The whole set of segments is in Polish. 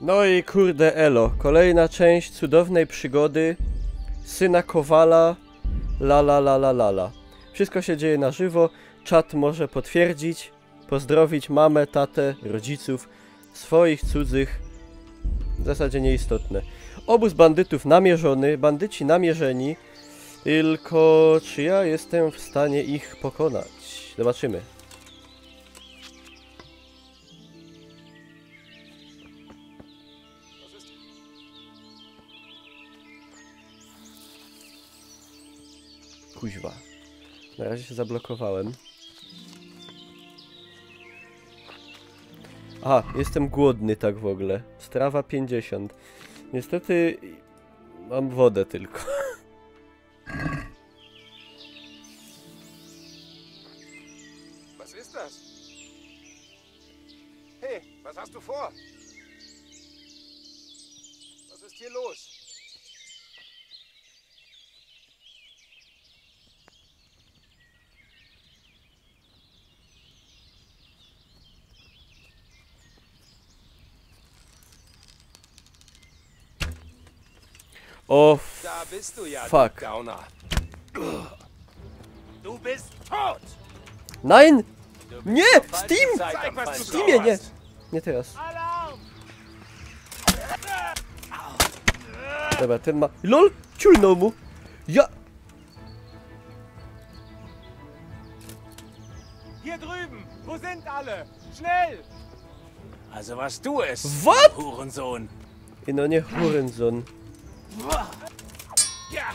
No i kurde elo, kolejna część cudownej przygody syna Kowala, la. Wszystko się dzieje na żywo, czat może potwierdzić, pozdrowić mamę, tatę, rodziców, swoich, cudzych, w zasadzie nieistotne. Obóz bandytów namierzony, bandyci namierzeni, tylko czy ja jestem w stanie ich pokonać? Zobaczymy. Kuźwa. Na razie się zablokowałem. Aha, jestem głodny tak w ogóle. Strawa 50. Niestety mam wodę tylko. Was ist das? Hey, was hast du vor? Was ist hier los? O, Da bist du ja, fuck. du Gauner. Du bist tot! Nein! Du bist Nie! zur falschen Steam! Zeit am W falschen Steamie, nie! Ort. Nie teraz. Alarm! Dobra, ten ma... LOL! Ciulnął mu! Ja... Hier drüben! Wo sind alle? Schnell! Also was du es, What? Hurensohn. I no nie Hurensohn. Ja!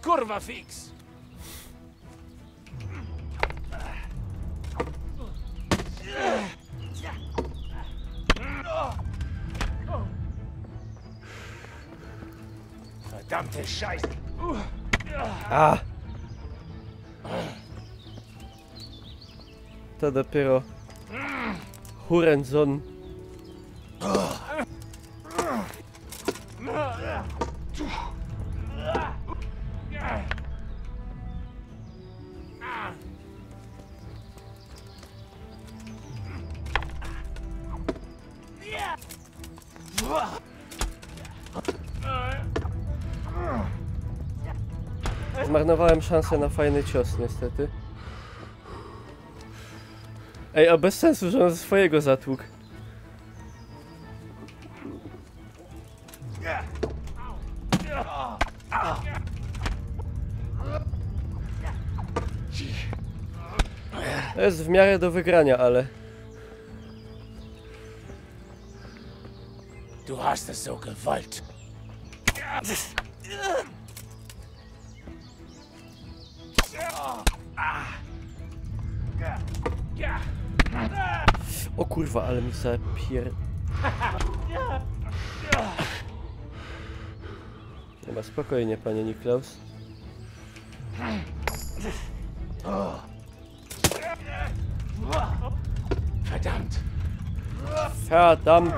Kurwa fix! Verdammte Scheiße! A! To dopiero... Hurensohn. Zmarnowałem szansę na fajny cios, niestety. Ej, a bez sensu, że on ze swojego zatłukł. To jest w miarę do wygrania, ale... Du hast es so gewollt. O kurwa, ale mi zapier... Chyba spokojnie, panie Niklaus. Verdammt! Verdammt!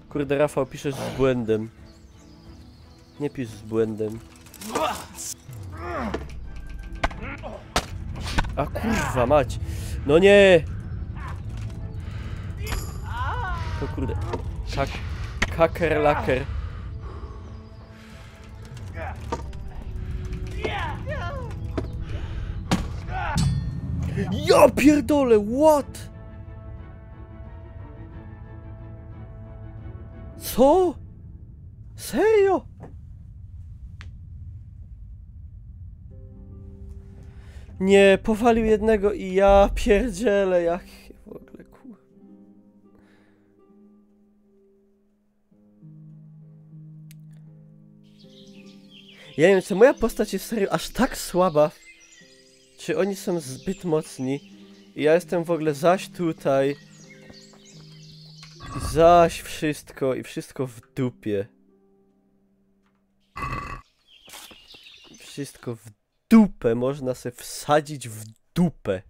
Kurde, Rafał, piszesz z błędem. Nie pisz z błędem. A kurwa mać! No nie! To kurde... Kaker laker. Ja pierdolę, what? Co? Serio? Nie, powalił jednego i ja pierdzielę, jak w ogóle kur... Ja nie wiem, czy moja postać jest serio aż tak słaba? Czy oni są zbyt mocni? I ja jestem w ogóle zaś tutaj. Zaś wszystko i wszystko w dupie. Wszystko w dupę można se wsadzić w dupę.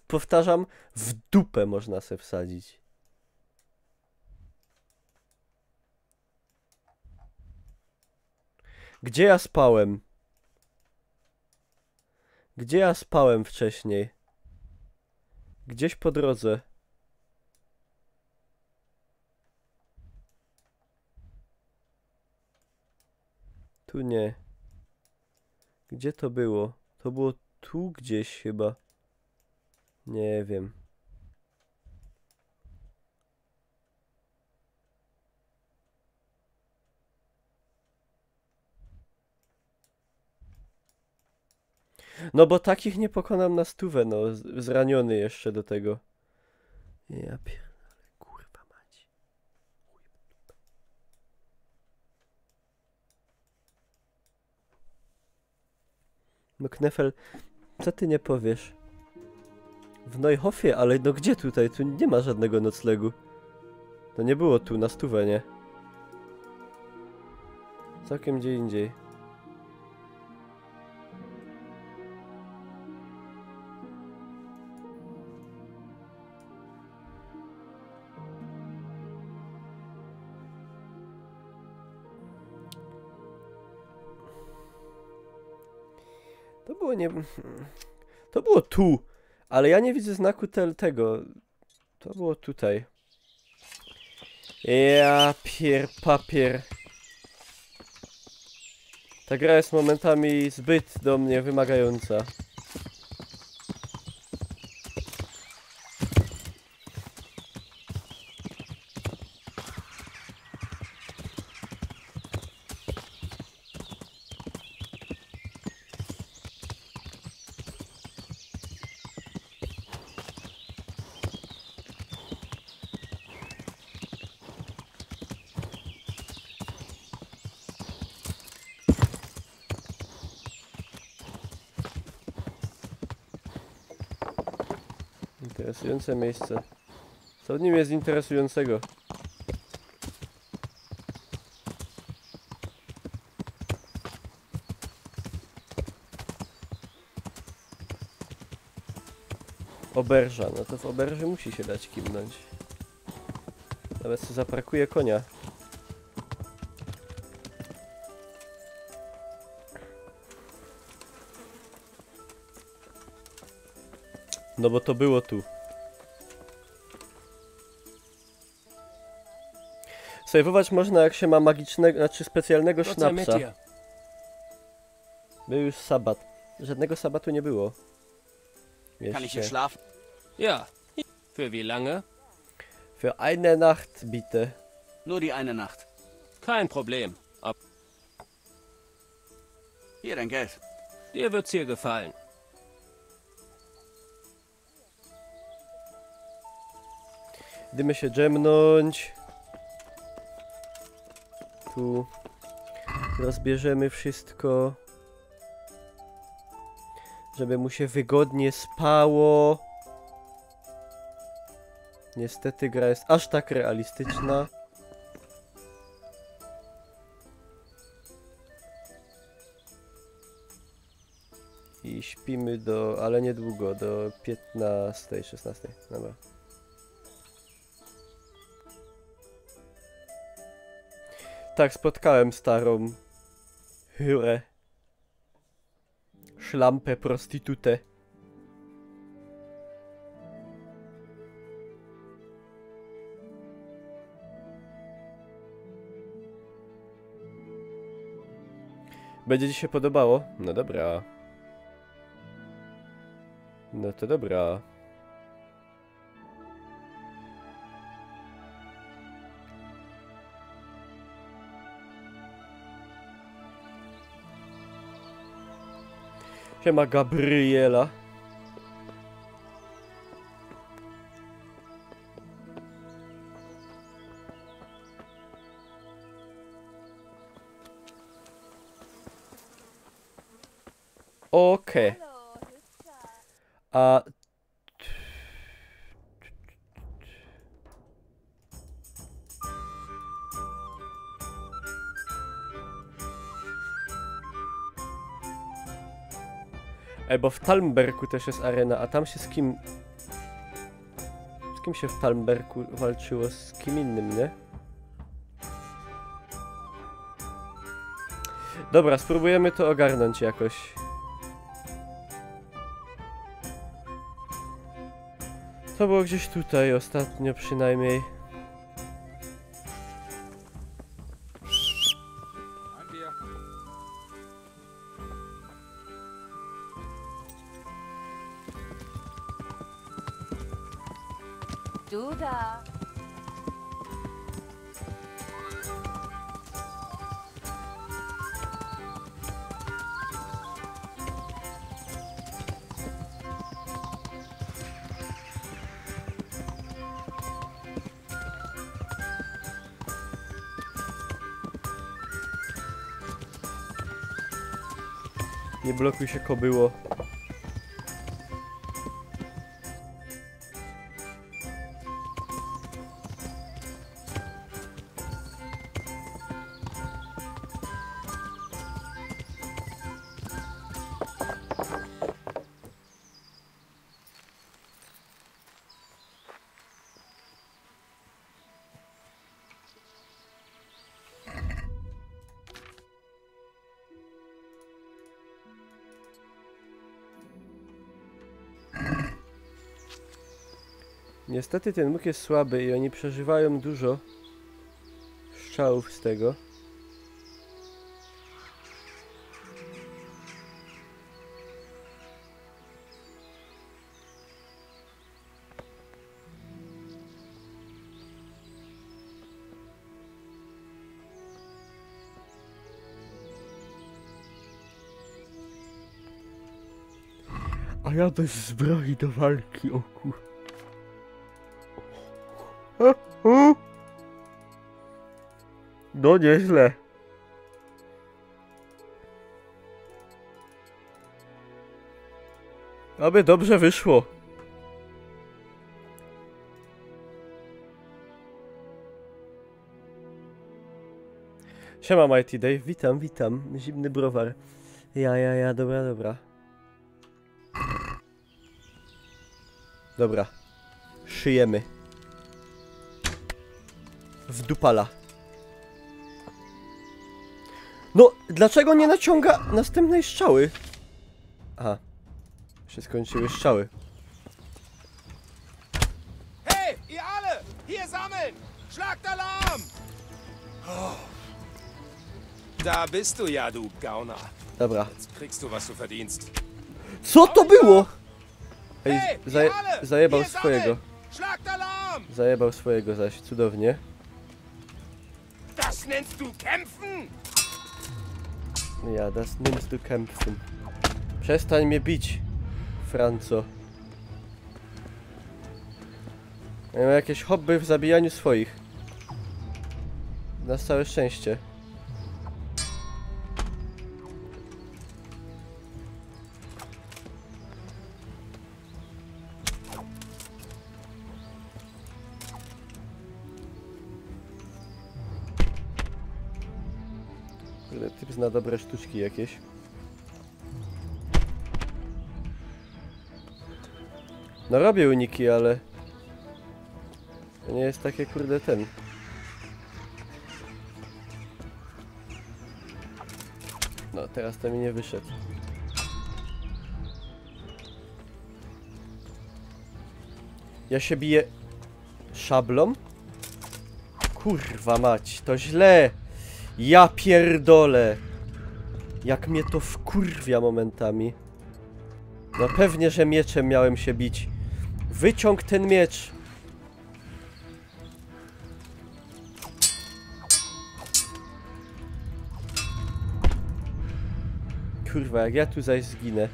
Powtarzam, w dupę można se wsadzić. Gdzie ja spałem? Gdzie ja spałem wcześniej? Gdzieś po drodze. Tu nie. Gdzie to było? To było tu gdzieś chyba. Nie wiem. No bo takich nie pokonam na stówę, no. Zraniony jeszcze do tego. Ja pierdolę, kurwa mać. No Knefel, co ty nie powiesz? W Neuhofie, ale no gdzie tutaj? Tu nie ma żadnego noclegu. To nie było tu, na stówę, nie? Całkiem gdzie indziej. To było nie... To było tu, ale ja nie widzę znaku tego. To było tutaj. Ja papier. Ta gra jest momentami zbyt do mnie wymagająca. Interesujące miejsce. Co w nim jest interesującego? Oberża, no to w oberży musi się dać kimnąć. Nawet sobie zaprakuje konia. No bo to było tu. Sejwować można jak się ma magicznego, znaczy specjalnego sznapsa. Był już sabat. Żadnego sabatu nie było. Kann ich hier schlafen? Ja. Für wie lange? Für eine Nacht, bitte. Nur die eine Nacht. Kein Problem. Hier dein Geld. Dir wird's hier gefallen. Idziemy się dżemnąć. Tu rozbierzemy wszystko, żeby mu się wygodnie spało. Niestety gra jest aż tak realistyczna. I śpimy ale niedługo, do 15, 16. Dobra. Tak, spotkałem starą Hürę. Szlampę, prostytutę. Będzie ci się podobało? No dobra. No to dobra. Siema Gabriela. Okej. A... Ej, bo w Talmberku też jest arena, a tam się z kim... Z kim się w Talmberku walczyło? Z kim innym, nie? Dobra, spróbujemy to ogarnąć jakoś. To było gdzieś tutaj ostatnio przynajmniej. Du da. Nie blokuj się, kobyło. Niestety ten łuk jest słaby i oni przeżywają dużo strzałów z tego. A ja bez zbroi do walki, o kur... No nieźle. Aby dobrze wyszło. Siema Mighty Dave, witam, witam. Zimny browar. Ja, dobra. Dobra. Szyjemy. W dupala. No, dlaczego nie naciąga następnej strzały? Aha. Się skończyły strzały. Hey, ihr alle! Hier sammeln! Schlagt Alarm! Oh. Da bist du ja, du Gauner. Dobra. Jetzt kriegst du, was du verdienst. Co to było? Ej, Hey, ihr alle! zajebał Hier swojego. sammeln! Schlagt Alarm! Zajebał swojego zaś, cudownie. Das nennst du kämpfen? Ja, das nimmst du kämpfen. Przestań mnie bić, Franco. Ja mam jakieś hobby w zabijaniu swoich. Na całe szczęście. Typ zna dobre sztuczki jakieś. No robię uniki, ale... To nie jest takie kurde ten. No teraz to mi nie wyszedł. Ja się biję... szablą? Kurwa mać, to źle! Ja pierdolę! Jak mnie to wkurwia momentami. No pewnie, że mieczem miałem się bić. Wyciąg ten miecz! Kurwa, jak ja tu zaś zginę.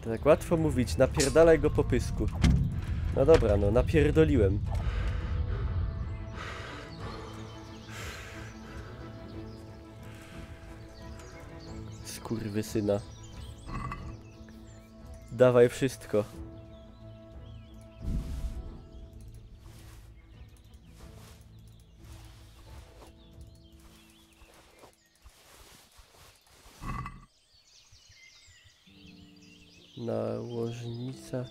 To tak łatwo mówić, napierdalaj go po pysku. No dobra, no napierdoliłem. Skurwysyna. Dawaj wszystko. Nałożnica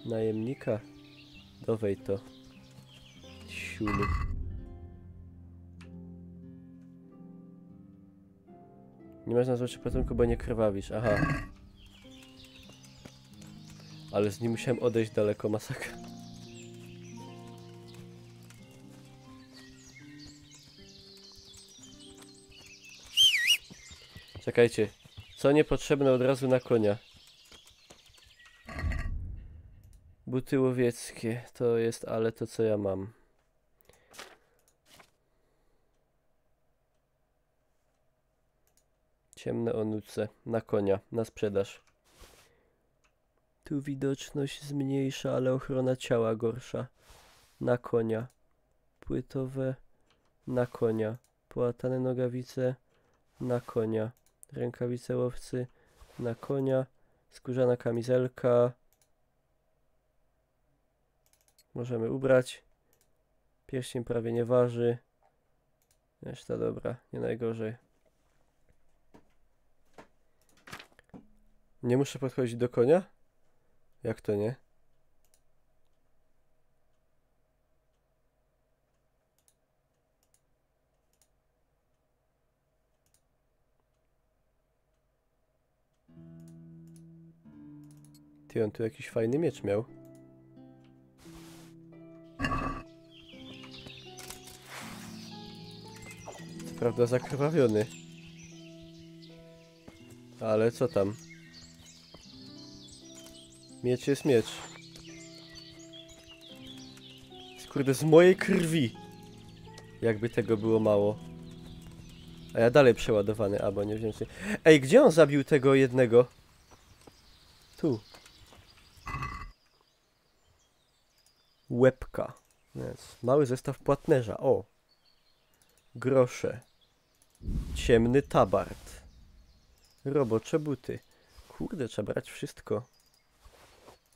najemnika. Dowej to. Siulu. Nie można złożyć potomku, bo nie krwawisz. Aha. Ale z nim musiałem odejść daleko, masakra. Czekajcie. Co niepotrzebne od razu na konia? Buty łowieckie. To jest, ale to co ja mam. Ciemne onuce. Na konia. Na sprzedaż. Tu widoczność zmniejsza, ale ochrona ciała gorsza. Na konia. Płytowe. Na konia. Połatane nogawice. Na konia. Rękawice łowcy. Na konia. Skórzana kamizelka. Możemy ubrać. Pierścień prawie nie waży. Reszta dobra, nie najgorzej. Nie muszę podchodzić do konia? Jak to nie? Ty, on tu jakiś fajny miecz miał. Co prawda zakrwawiony. Ale co tam? Miecz jest miecz. Kurde, z mojej krwi. Jakby tego było mało. A ja dalej przeładowany, albo nie wiem. Ej, gdzie on zabił tego jednego? Tu. Łebka. Yes. Mały zestaw płatnerza. O. Grosze. Ciemny tabard. Robocze buty. Kurde, trzeba brać wszystko.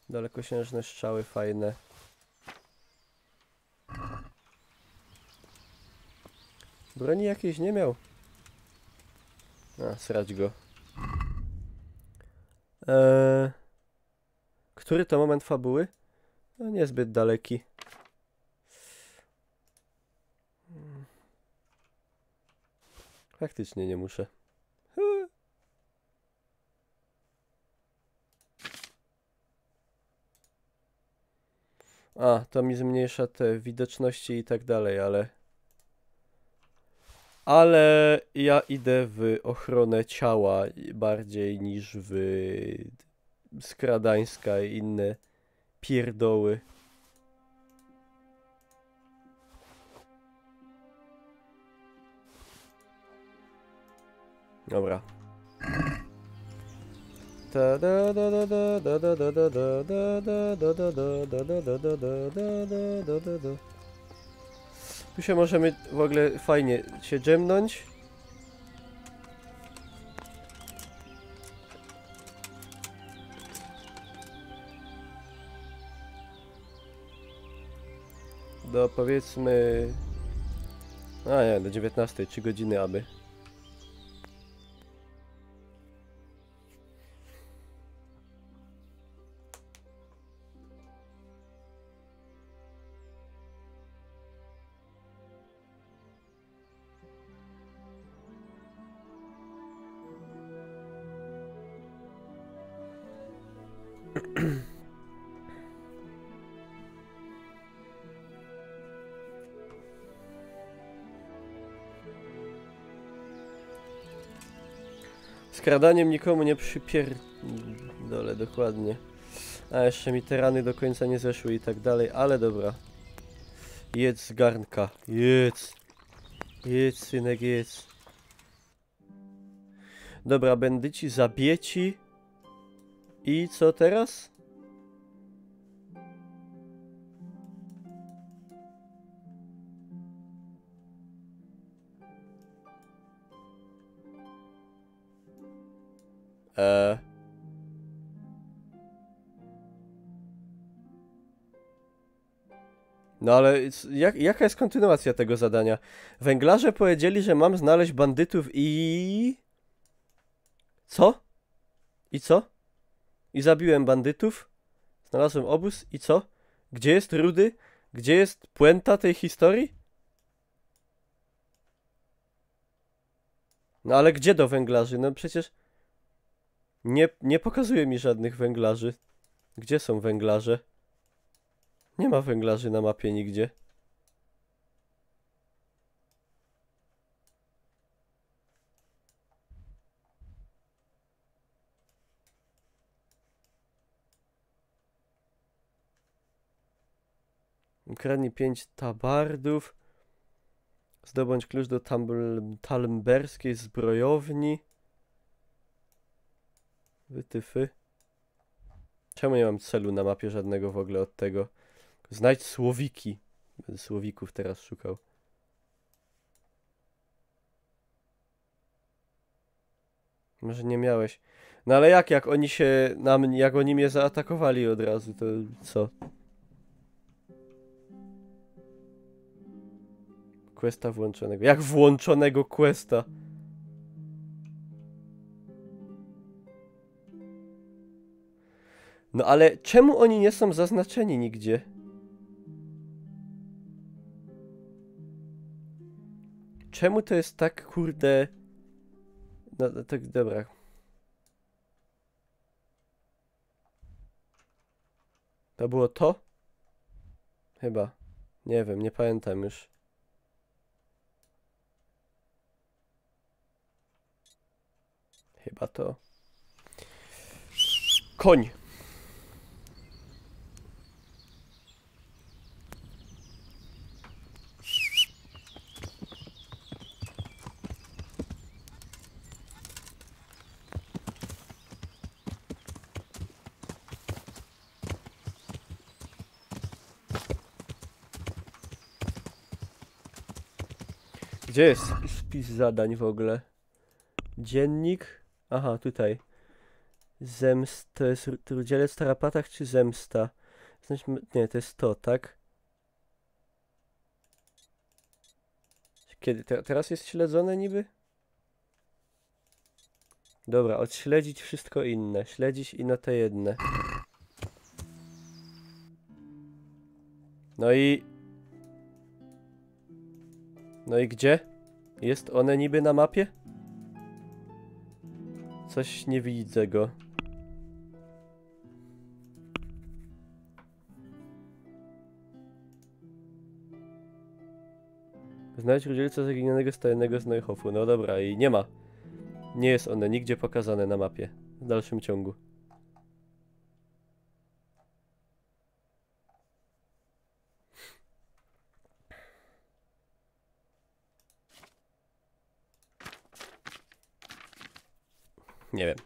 Dalekosiężne strzały fajne. Broni jakiejś nie miał. A, srać go. Który to moment fabuły? No niezbyt daleki. Faktycznie nie muszę. A, to mi zmniejsza te widoczności i tak dalej, ale... Ale ja idę w ochronę ciała bardziej niż w skradańska i inne pierdoły. Dobra. Tu się możemy w ogóle fajnie się dżemnąć. Do powiedzmy... A nie, do 19, 3 godziny aby. Skradaniem nikomu nie przypierdolę dokładnie. A jeszcze mi te rany do końca nie zeszły i tak dalej, ale dobra. Jedz z garnka. Jedz. Jedz, synek, jedz. Dobra, bandyci zabieci. I co teraz? No ale jaka jest kontynuacja tego zadania? Węglarze powiedzieli, że mam znaleźć bandytów i... Co? I co? I zabiłem bandytów? Znalazłem obóz i co? Gdzie jest Rudy? Gdzie jest puenta tej historii? No ale gdzie do węglarzy? No przecież nie pokazuje mi żadnych węglarzy. Gdzie są węglarze? Nie ma węglarzy na mapie nigdzie. Ukradnij 5 tabardów. Zdobądź klucz do talmberskiej zbrojowni. Wytyfy. Czemu nie mam celu na mapie żadnego w ogóle od tego? Znajdź słowiki. Będę słowików teraz szukał. Może nie miałeś. No ale jak oni się na mnie, jak oni mnie zaatakowali od razu, to co? Questa włączonego. Jak włączonego questa? No ale czemu oni nie są zaznaczeni nigdzie? Czemu to jest tak kurde... No tak, dobra. To było to? Chyba. Nie wiem, nie pamiętam już. Chyba to. Koń. Gdzie jest spis zadań w ogóle? Dziennik? Aha, tutaj. Zemst, to jest rudzielec w tarapatach czy zemsta? Nie, to jest to, tak? Kiedy? Teraz jest śledzone niby? Dobra, odśledzić wszystko inne. Śledzić ino te jedne. No i... No i gdzie? Jest one niby na mapie? Coś nie widzę go. Znajdź rudzielca zaginionego stajennego z Neuhofu. No dobra, i nie ma. Nie jest one nigdzie pokazane na mapie. W dalszym ciągu. Nie wiem.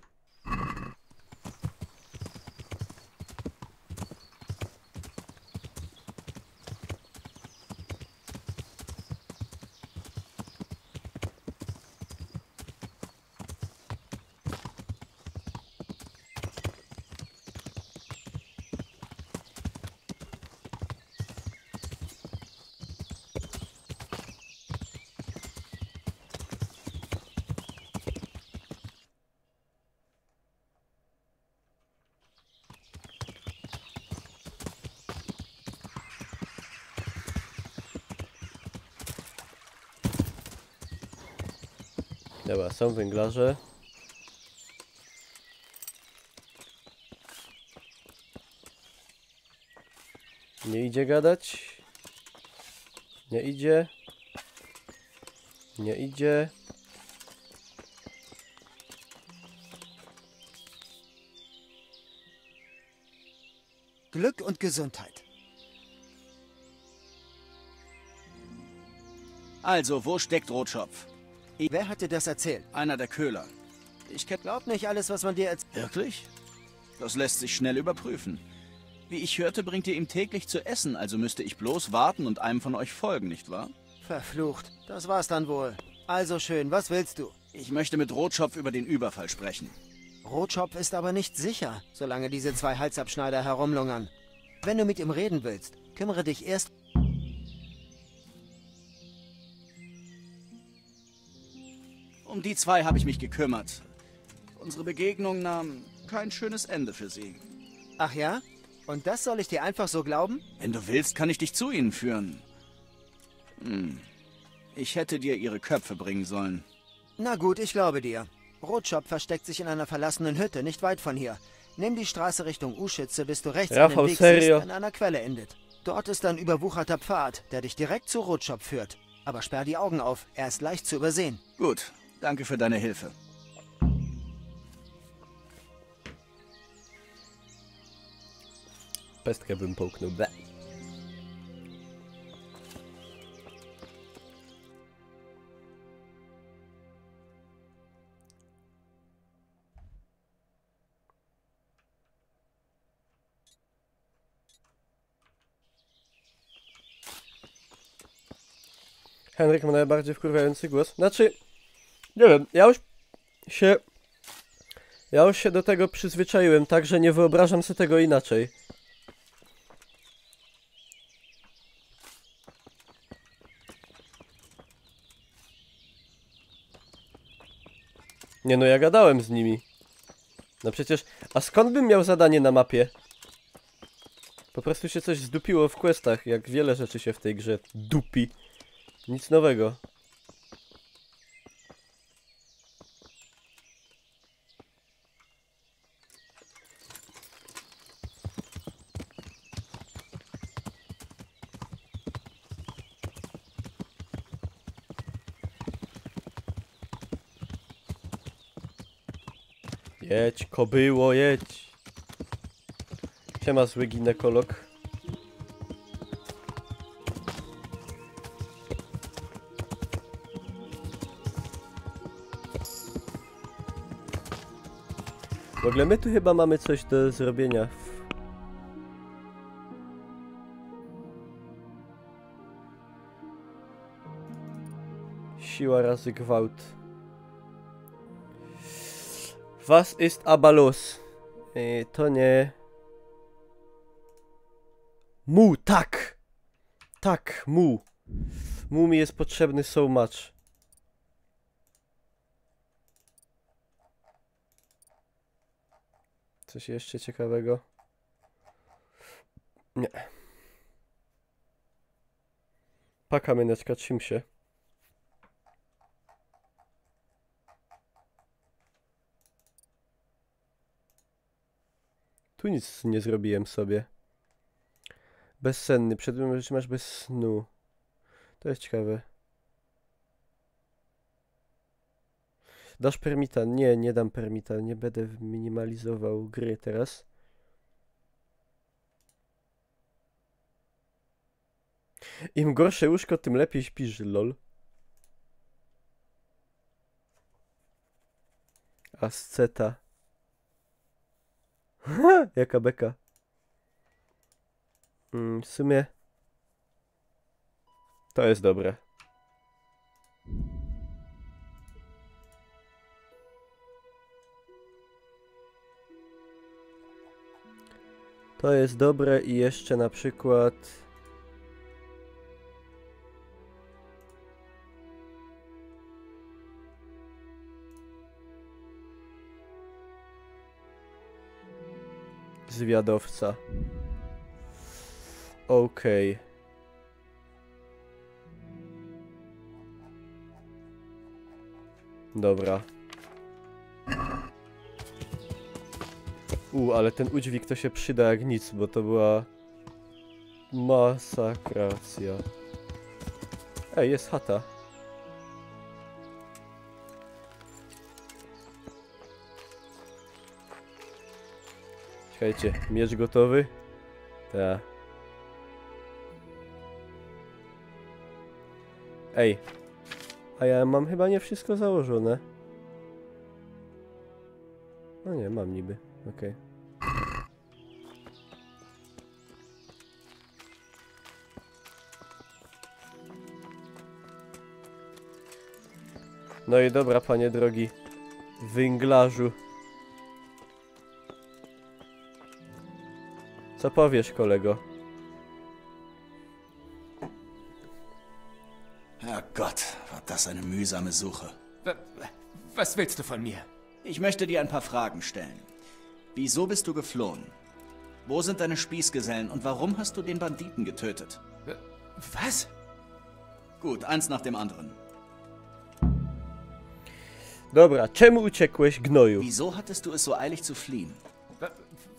Dobra, są węglarze. Nie idzie gadać. Nie idzie. Nie idzie. Glück und Gesundheit. Also, wo steckt Rotschopf? Wer hat dir das erzählt? Einer der Köhler. Ich kenne... Glaub nicht alles, was man dir erzählt. Wirklich? Das lässt sich schnell überprüfen. Wie ich hörte, bringt ihr ihm täglich zu essen, also müsste ich bloß warten und einem von euch folgen, nicht wahr? Verflucht. Das war's dann wohl. Also schön, was willst du? Ich möchte mit Rotschopf über den Überfall sprechen. Rotschopf ist aber nicht sicher, solange diese zwei Halsabschneider herumlungern. Wenn du mit ihm reden willst, kümmere dich erst... Um die zwei habe ich mich gekümmert. Unsere Begegnung nahm kein schönes Ende für sie. Ach ja? Und das soll ich dir einfach so glauben? Wenn du willst, kann ich dich zu ihnen führen. Ich hätte dir ihre Köpfe bringen sollen. Na gut, ich glaube dir. Rotschopf versteckt sich in einer verlassenen Hütte, nicht weit von hier. Nimm die Straße Richtung Uschütze, bis du rechts an den Weg siehst, an einer Quelle endet. Dort ist ein überwucherter Pfad, der dich direkt zu Rotschopf führt. Aber sperr die Augen auf, er ist leicht zu übersehen. Gut, danke für deine Hilfe. Pestkę bym połknął. Bleh. Henryk ma najbardziej wkurwiający głos. Znaczy, nie wiem, ja już się do tego przyzwyczaiłem, tak, że nie wyobrażam sobie tego inaczej. Nie no, ja gadałem z nimi. No przecież, a skąd bym miał zadanie na mapie? Po prostu się coś zdupiło w questach, jak wiele rzeczy się w tej grze dupi. Nic nowego. Jedź, kobyło, jedź. Siema, zły ginekolog. W ogóle my tu chyba mamy coś do zrobienia. Siła razy gwałt. Was ist aber los? To nie... Mu, tak! Tak, mu. Mu mi jest potrzebny so much. Coś jeszcze ciekawego? Nie. Paka mineczka, czym się? Tu nic nie zrobiłem sobie. Bezsenny. Przedmiot, że masz bez snu. To jest ciekawe. Dasz permita? Nie, nie dam permita. Nie będę minimalizował gry teraz. Im gorsze łóżko, tym lepiej śpisz, lol. Asceta. Jaka beka. W sumie... To jest dobre. To jest dobre i jeszcze na przykład... Zwiadowca. Okej. Dobra. Ale ten udźwig to się przyda jak nic, bo to była... masakracja. Ej, jest chata. Czekajcie, miecz gotowy? Tak. Ej. A ja mam chyba nie wszystko założone. No nie, mam niby. Okej. No i dobra, panie drogi. Węglarzu. Co powiesz, kolego? Herrgott, war das eine mühsame Suche. Was willst du von mir? Ich möchte dir ein paar Fragen stellen. Wieso bist du geflohen? Wo sind deine Spießgesellen und warum hast du den Banditen getötet? Was? Gut, eins nach dem anderen. Dobra, czemu uciekłeś, gnoju? Wieso hattest du es so eilig zu fliehen?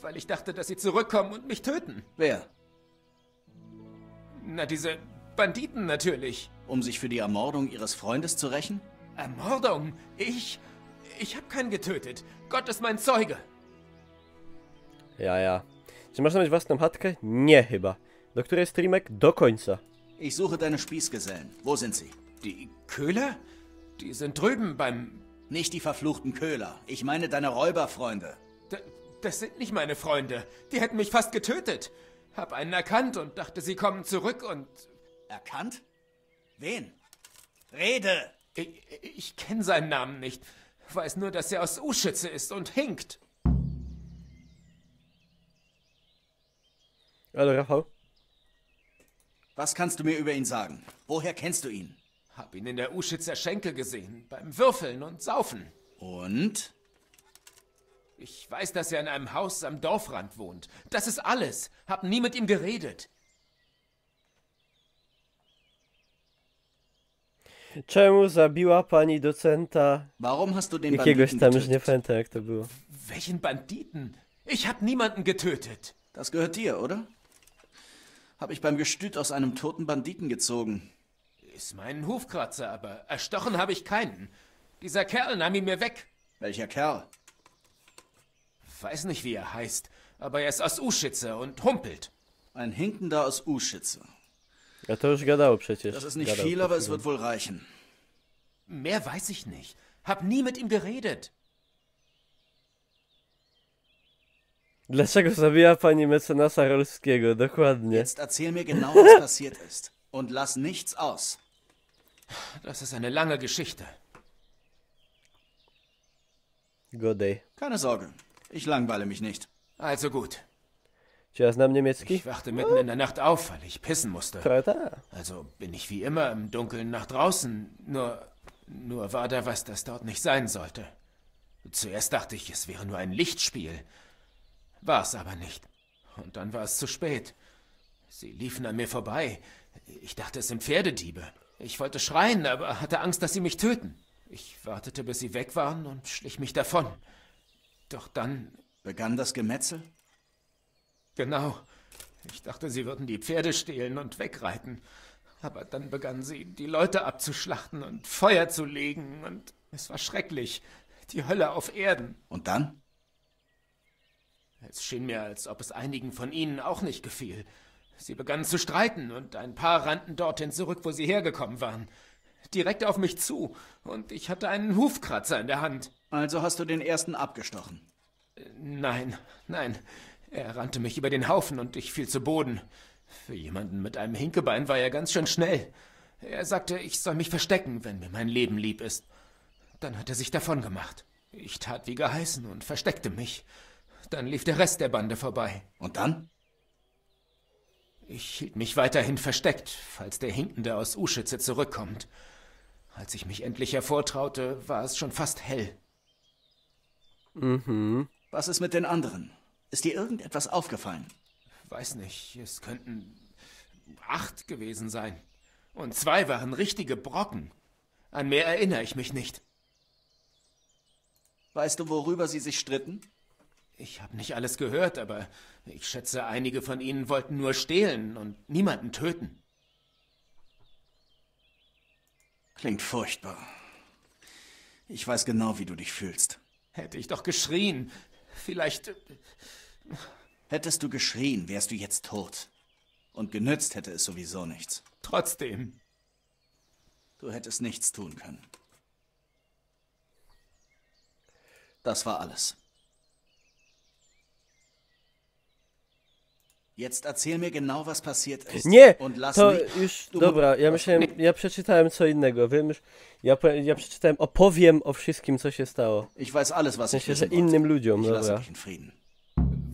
Weil ich dachte, dass sie zurückkommen und mich töten. Wer? Na, diese Banditen natürlich. Um sich für die Ermordung ihres Freundes zu rächen? Ermordung? Ich habe keinen getötet. Gott ist mein Zeuge. Ja. Czy można mieć własną chatkę? Nie chyba. Do której streamek? Do końca. Ich suche deine Spießgesellen. Wo sind sie? Die Köhler? Die sind drüben beim... Nicht die verfluchten Köhler. Ich meine deine Räuberfreunde. Das sind nicht meine Freunde. Die hätten mich fast getötet. Hab einen erkannt und dachte, sie kommen zurück und... Erkannt? Wen? Rede! Ich kenne seinen Namen nicht. Weiß nur, dass er aus Uschütze ist und hinkt. Hallo, Rafał. Was kannst du mir über ihn sagen? Woher kennst du ihn? Hab ihn in der Uschützer Schenke gesehen, beim Würfeln und Saufen. Und? Ich weiß, dass er in einem Haus am Dorfrand wohnt. Das ist alles. Hab nie mit ihm geredet. Czemu zabiła pani docenta Warum hast du den jakiegoś Banditen tam, już nie getötet? pamiętam jak to było. Welchen Banditen? Ich hab niemanden getötet. Das gehört dir, oder? Hab ich beim Gestüt aus einem toten Banditen gezogen. Ist mein Hufkratzer, aber erstochen habe ich keinen. Dieser Kerl nahm ihn mir weg. Welcher Kerl? Weiß nicht, wie er heißt, aber er ist aus Uschütze und humpelt. Ein Hinkender aus Uschütze. A to już gadało przecież. Das ist nicht Gadał viel, przed aber es chwilą. wird wohl reichen. Mehr weiß ich nicht. Hab nie mit ihm geredet. Dlaczego zabiła pani mecenasa Rolskiego? Dokładnie. Jetzt erzähl mir genau, was passiert ist. Und lass nichts aus. Das ist eine lange Geschichte. Godej. Keine Sorge, ich langweile mich nicht. Also gut. Czy ja znam niemiecki? Ich wachte mitten in der Nacht auf, weil ich pissen musste. Prawda? Also bin ich wie immer im Dunkeln nach draußen. Nur war da was, das dort nicht sein sollte. Zuerst dachte ich, es wäre nur ein Lichtspiel. War es aber nicht. Und dann war es zu spät. Sie liefen an mir vorbei. Ich dachte, es sind Pferdediebe. Ich wollte schreien, aber hatte Angst, dass sie mich töten. Ich wartete, bis sie weg waren und schlich mich davon. Doch dann... Begann das Gemetzel? Genau. Ich dachte, sie würden die Pferde stehlen und wegreiten. Aber dann begannen sie, die Leute abzuschlachten und Feuer zu legen. Und es war schrecklich. Die Hölle auf Erden. Und dann? Es schien mir, als ob es einigen von ihnen auch nicht gefiel. Sie begannen zu streiten und ein paar rannten dorthin zurück, wo sie hergekommen waren. Direkt auf mich zu. Und ich hatte einen Hufkratzer in der Hand. Also hast du den ersten abgestochen. Nein. Er rannte mich über den Haufen und ich fiel zu Boden. Für jemanden mit einem Hinkebein war er ganz schön schnell. Er sagte, ich soll mich verstecken, wenn mir mein Leben lieb ist. Dann hat er sich davon gemacht. Ich tat wie geheißen und versteckte mich. Dann lief der Rest der Bande vorbei. Und dann? Ich hielt mich weiterhin versteckt, falls der Hinkende aus Uschütze zurückkommt. Als ich mich endlich hervortraute, war es schon fast hell. Was ist mit den anderen? Ist dir irgendetwas aufgefallen? Weiß nicht, es könnten 8 gewesen sein. Und 2 waren richtige Brocken. An mehr erinnere ich mich nicht. Weißt du, worüber sie sich stritten? Ich habe nicht alles gehört, aber ich schätze, einige von ihnen wollten nur stehlen und niemanden töten. Klingt furchtbar. Ich weiß genau, wie du dich fühlst. Hätte ich doch geschrien. Vielleicht... Hättest du geschrien, wärst du jetzt tot. Und genützt hätte es sowieso nichts. Trotzdem. Du hättest nichts tun können. Das war alles. Jetzt erzähl mir genau, was passiert ist. Nie! Und lass To mich... już... Dobra, ja myślałem... Ja przeczytałem co innego, wiem już... Ja przeczytałem... Opowiem o wszystkim, co się stało. Ich weiß alles, was W ich sensie, że wissen wollte. innym ludziom, Ich lasse dobra. dich in Frieden.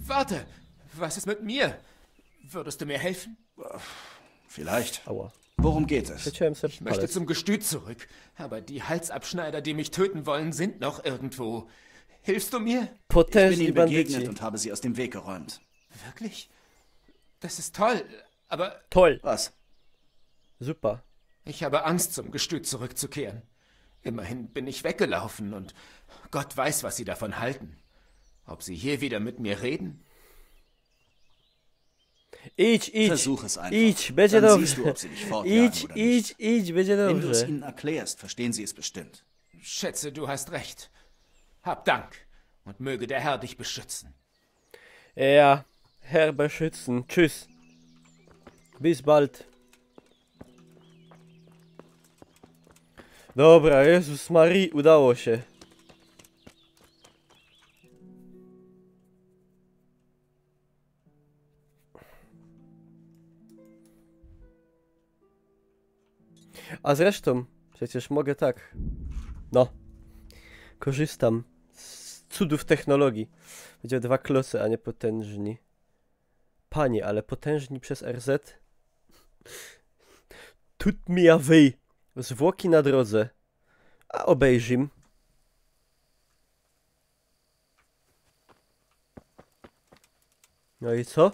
Warte, was ist mit mir? Würdest du mir helfen? Vielleicht. Ała. Worum geht es? Przeciąłem sobie Ich möchte palec. zum Gestüt zurück, aber die Halsabschneider, die mich töten wollen, sind noch irgendwo. Hilfst du mir? Ich bin Potężni ihnen begegnet bandyci. und habe sie aus dem Weg geräumt. Wirklich? Das ist toll, aber... Toll. Was? Super. Ich habe Angst, zum Gestüt zurückzukehren. Immerhin bin ich weggelaufen und Gott weiß, was Sie davon halten. Ob Sie hier wieder mit mir reden? Idź, Versuch es einfach. idź, będzie Dann dobrze. siehst du, ob sie dich fortjagen oder nicht. Idź, będzie Wenn du es dobrze. ihnen erklärst, verstehen sie es bestimmt. Schätze, du hast recht. Hab Dank und möge der Herr dich beschützen. Ja, Herr beschützen. Tschüss. Bis bald. Dobra, Jezus Marii, udało się. A zresztą, przecież mogę tak. No. Korzystam z cudów technologii. Będzie 2 klosy, a nie potężni. Panie, ale potężni przez RZ? Tut mi ja wyj. Zwłoki na drodze. A obejrzim. No i co?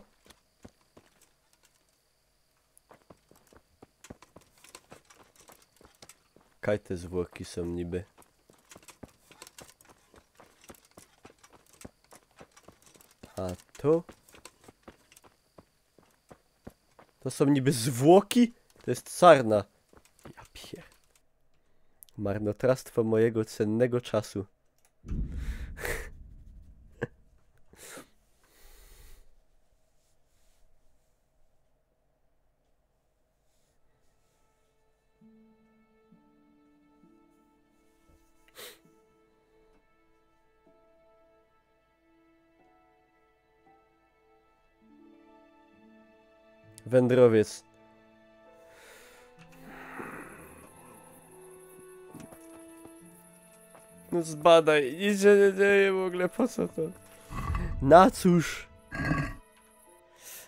Kaj te zwłoki są niby? A to? To są niby zwłoki? To jest sarna. Ja pier... Marnotrawstwo mojego cennego czasu. Wędrowiec. No zbadaj, nic się nie dzieje w ogóle, po co to? Na cóż?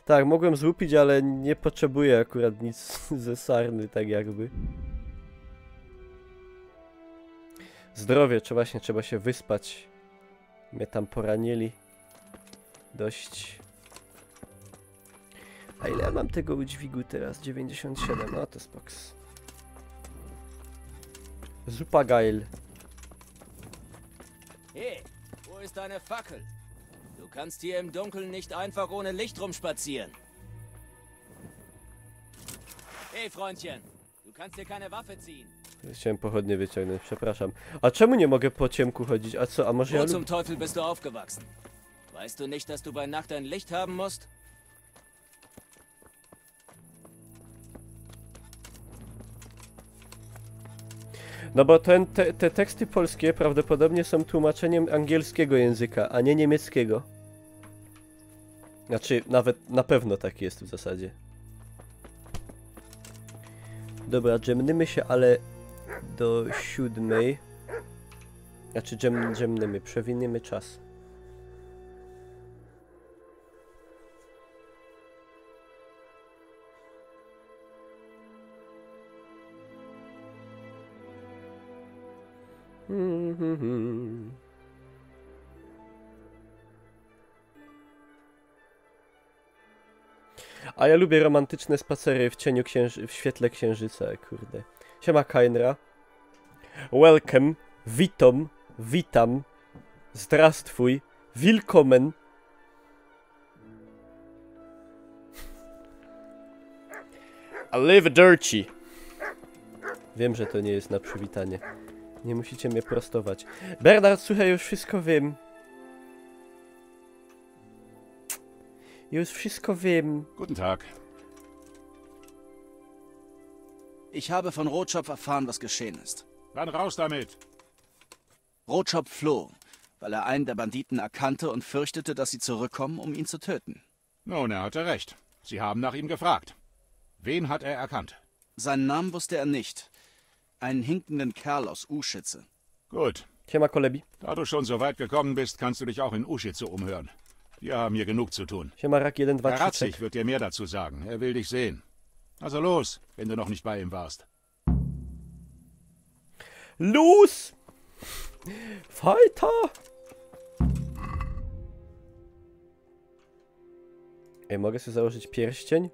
Tak, mogłem złupić, ale nie potrzebuję akurat nic ze sarny, tak jakby. Zdrowie, trzeba się wyspać. Mnie tam poranili. Dość. A ile ja mam tego udźwigu teraz? 97, no to spoks. Super geil. Hey, wo ist deine Fackel? Du kannst hier im Dunkeln nicht einfach ohne Licht rumspazieren. Hey, Freundchen, du kannst dir keine Waffe ziehen. Chciałem pochodnie wyciągnąć, przepraszam. A czemu nie mogę po ciemku chodzić? A co, a może ja Wo zum Teufel bist du aufgewachsen? Weißt du nicht, dass du bei Nacht ein Licht haben musst? No bo te teksty polskie prawdopodobnie są tłumaczeniem angielskiego języka, a nie niemieckiego. Znaczy, nawet na pewno tak jest w zasadzie. Dobra, dżemnymy się, ale do 7. Znaczy dżemnymy, przewiniemy czas. A ja lubię romantyczne spacery w cieniu w świetle księżyca, kurde. Siema Kainra. Welcome, witam, zdrastwuj, willkommen. I live dirty. Wiem, że to nie jest na przywitanie. Nie musicie mnie prostować. Bernard, słuchaj, już wszystko wiem. Już wszystko wiem. Guten Tag. Ich habe von Rotschopf erfahren, was geschehen ist. Dann raus damit. Rotschopf floh, weil er einen der Banditen erkannte und fürchtete, dass sie zurückkommen, um ihn zu töten. Nun, er hatte recht. Sie haben nach ihm gefragt. Wen hat er erkannt? Seinen Namen wusste er nicht. Einen hinkenden Kerl aus Uschitze. Gut. Siema Kolebi. Da du schon so weit gekommen bist, kannst du dich auch in Uschitze umhören. Wir haben hier genug zu tun. Siema Rak 1, 2, Herr 3, Ratzig wird dir mehr dazu sagen. Er will dich sehen. Also los, wenn du noch nicht bei ihm warst. Los! Weiter! Ej, mogę sobie założyć pierścień?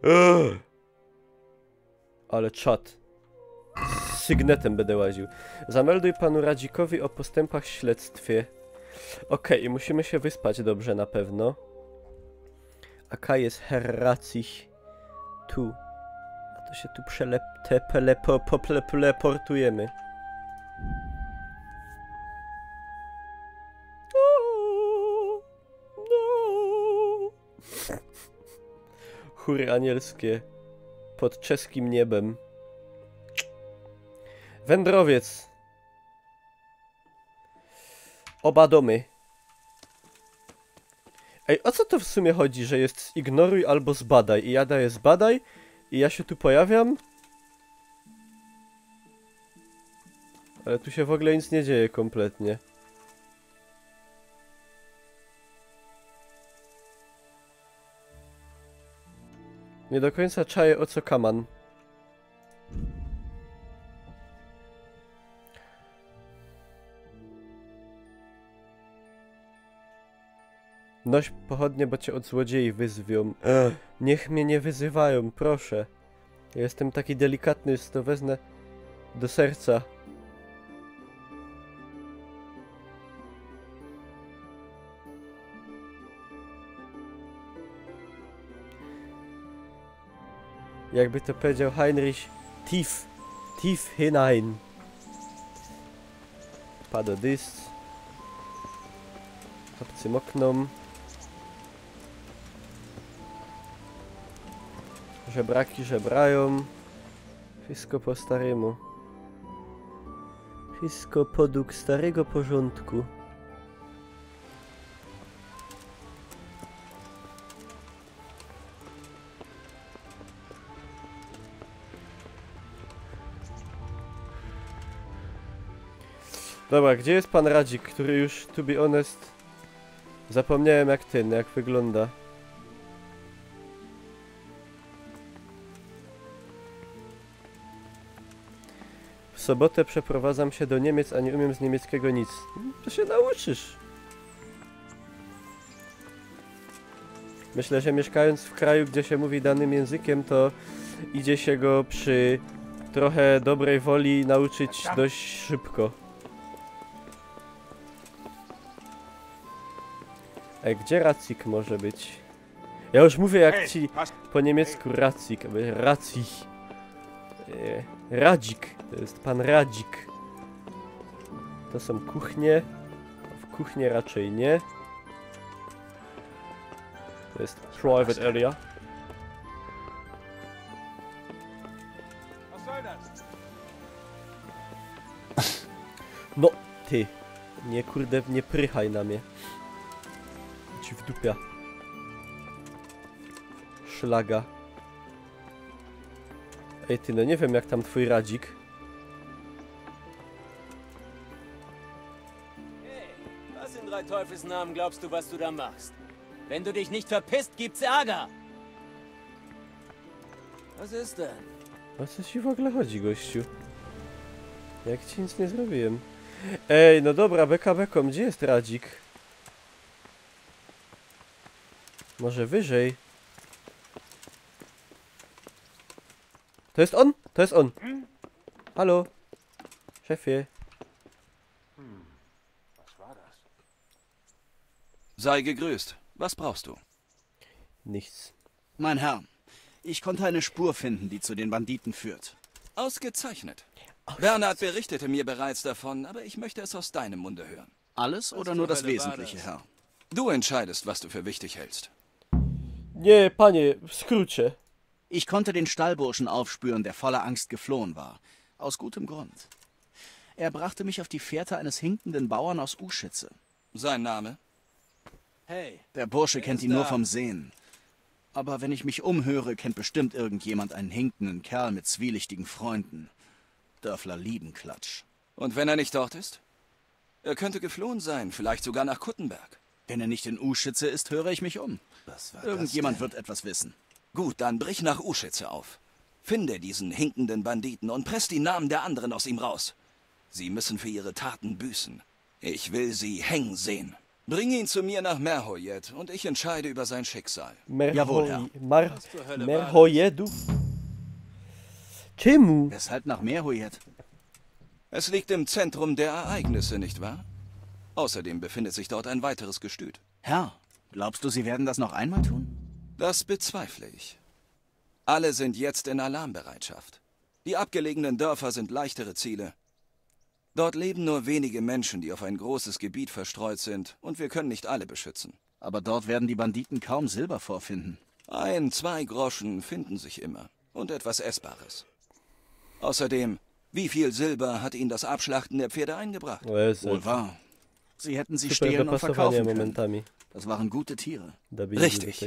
Ale czad. Z sygnetem będę łaził. Zamelduj panu Radzikowi o postępach w śledztwie. Okej, musimy się wyspać dobrze na pewno. Aka jest Herr Racich. Tu. A to się tu teleportujemy. Chóry anielskie pod czeskim niebem. Wędrowiec. Oba domy. Ej, o co to w sumie chodzi, że jest ignoruj albo zbadaj i ja daję zbadaj i ja się tu pojawiam? Ale tu się w ogóle nic nie dzieje kompletnie. Nie do końca czaję, o co kaman. Noś pochodnie, bo cię od złodziei wyzwią. Niech mnie nie wyzywają, proszę. Ja jestem taki delikatny, że to wezmę do serca. Jakby to powiedział Heinrich, tief hinein. Padodys. Obcym oknom. Żebraki żebrają. Wszystko po staremu. Wszystko podług starego porządku. Dobra, gdzie jest pan Radzik, który już, to be honest, zapomniałem jak wygląda. W sobotę przeprowadzam się do Niemiec, a nie umiem z niemieckiego nic. To się nauczysz. Myślę, że mieszkając w kraju, gdzie się mówi danym językiem, to idzie się go przy trochę dobrej woli nauczyć dość szybko. Ej, gdzie Racik może być? Ja już mówię jak ci po niemiecku Racik, Racich. Radzik, to jest pan Radzik. To są kuchnie. W kuchnie raczej nie. To jest private area. No, ty. Nie kurde, nie prychaj na mnie. Ci w dupia. Szlaga. Ej ty, no nie wiem jak tam twój Radzik. Hey, was in drei Teufels Namen glaubst du, was du da machst? Wenn du dich nicht verpisst, gibt's Ärger. Was ist denn? O co ci w ogóle chodzi, gościu? Jak ci nic nie zrobiłem? Ej, no dobra, beka, gdzie jest Radzik? Może wyżej? To jest on? To jest on. Halo? Szefie. Sei gegrüßt. Was brauchst du? Nichts. Mein Herr, ich konnte eine Spur finden, die zu den Banditen führt. Ausgezeichnet. Bernhard berichtete mir bereits davon, aber ich möchte es aus deinem Munde hören. Alles oder nur das Wesentliche, Herr? Du entscheidest, was du für wichtig hältst. Nie, panie, w skrócie. Ich konnte den Stallburschen aufspüren, der voller Angst geflohen war. Aus gutem Grund. Er brachte mich auf die Fährte eines hinkenden Bauern aus Uschitze. Sein Name? Hey, Der Bursche kennt ihn nur vom Sehen. Aber wenn ich mich umhöre, kennt bestimmt irgendjemand einen hinkenden Kerl mit zwielichtigen Freunden. Dörfler Liebenklatsch. Und wenn er nicht dort ist? Er könnte geflohen sein, vielleicht sogar nach Kuttenberg. Wenn er nicht in Uschitze ist, höre ich mich um. Irgendjemand wird etwas wissen. Gut, dann brich nach Uschitze auf. Finde diesen hinkenden Banditen und presst die Namen der anderen aus ihm raus. Sie müssen für ihre Taten büßen. Ich will sie hängen sehen. Bring ihn zu mir nach Merhoyed und ich entscheide über sein Schicksal. Jawohl, Herr. Merhoyedów? Czemu? Weshalb nach Merhoyed? Es liegt im Zentrum der Ereignisse, nicht wahr? Außerdem befindet sich dort ein weiteres Gestüt. Herr, glaubst du, sie werden das noch einmal tun? Das bezweifle ich. Alle sind jetzt in Alarmbereitschaft. Die abgelegenen Dörfer sind leichtere Ziele. Dort leben nur wenige Menschen, die auf ein großes Gebiet verstreut sind, und wir können nicht alle beschützen. Aber dort werden die Banditen kaum Silber vorfinden. 1, 2 Groschen finden sich immer. Und etwas Essbares. Außerdem, wie viel Silber hat Ihnen das Abschlachten der Pferde eingebracht? Wohl wahr. Sie hätten sie stehlen und verkaufen können. Das waren gute Tiere. Richtig.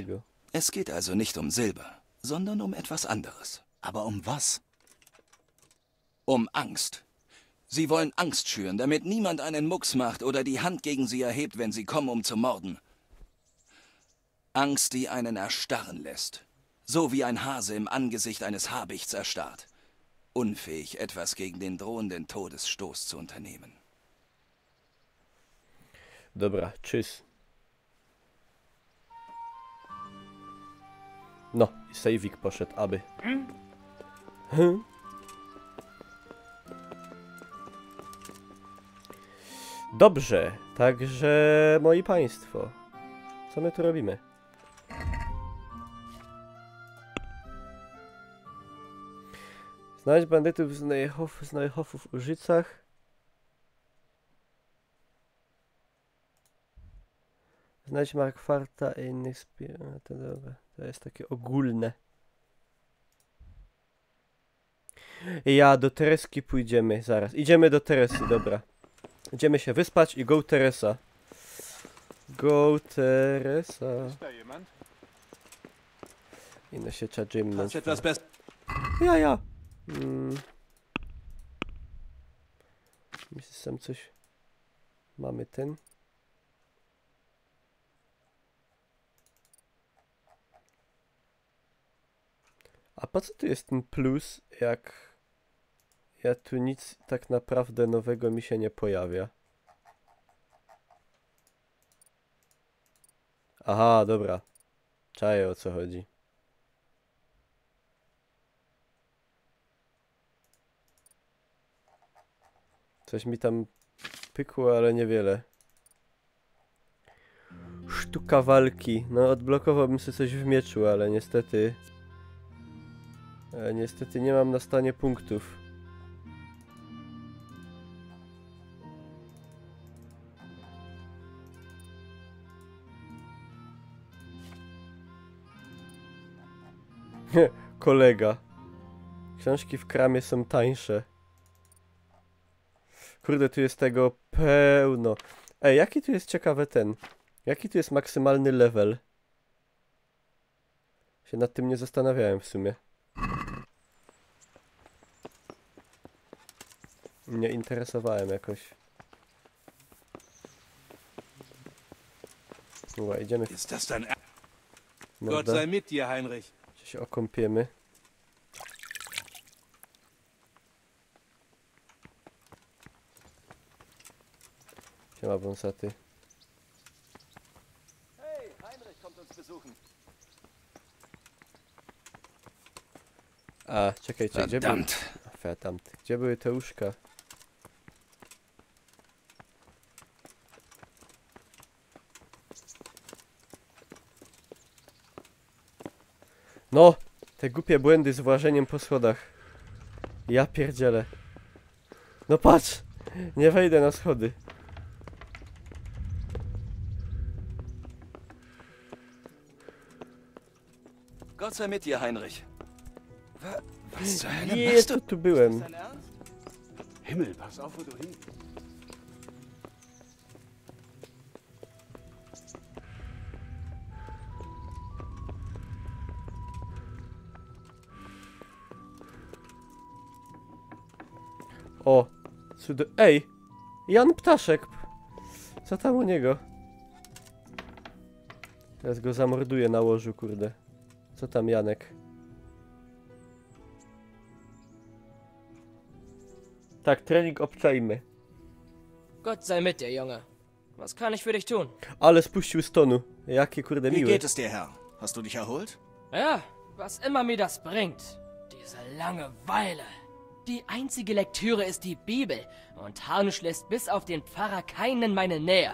Es geht also nicht um Silber, sondern um etwas anderes. Aber um was? Um Angst. Sie wollen Angst schüren, damit niemand einen Mucks macht oder die Hand gegen sie erhebt, wenn sie kommen, um zu morden. Angst, die einen erstarren lässt. So wie ein Hase im Angesicht eines Habichts erstarrt. Unfähig, etwas gegen den drohenden Todesstoß zu unternehmen. Dobra, tschüss. No, i sejwik poszedł, aby. Dobrze, także moi państwo, co my tu robimy? Znajdź bandytów z Neuhofów w Użycach. Znajdź Markwarta i innych to dobra, to jest takie ogólne. Ja, do Tereski pójdziemy zaraz. Idziemy do Teresy, dobra. Idziemy się wyspać i go Teresa. Go Teresa. I no się czadzimy. Ja. Myślę, coś... Mamy ten. A po co tu jest ten plus, jak... Ja tu nic tak naprawdę nowego mi się nie pojawia. Aha, dobra. Czaję, o co chodzi. Coś mi tam pykło, ale niewiele. Sztuka walki. No, odblokowałbym sobie coś w mieczu, ale niestety... niestety nie mam na stanie punktów. Kolega. Książki w kramie są tańsze. Kurde, tu jest tego pełno. Ej, jaki tu jest ciekawy ten? Jaki tu jest maksymalny level? Się nad tym nie zastanawiałem w sumie. Nie interesowałem jakoś. Dobra, idziemy. Gott sei mit dir, Heinrich. Się okąpiemy. Siema, wąsaty. Hey, Heinrich kommt uns besuchen. A, czekajcie, gdzie były... Verdammt. Gdzie były te łóżka? No! Te głupie błędy z włażeniem po schodach. Ja pierdzielę. No patrz! Nie wejdę na schody. Gott sei mit dir, Heinrich. Was zur Hölle Nie, machst du? tu byłem. Himmel, pass auf, wo du hin. O! Cudo... Ej! Jan Ptaszek! Co tam u niego? Teraz go zamorduję na łożu, kurde. Co tam, Janek? Tak, trening obczajmy. Gott sei mit dir, Junge. Was kann ich für dich tun? Ale spuścił z tonu. Jakie kurde miłe. Wie geht es dir, Herr? Hast du dich erholt? Ja, was immer mir das bringt. Diese Langeweile. Die einzige Lektüre ist die Bibel. Und Harnisch lässt bis auf den Pfarrer keinen in meine Nähe.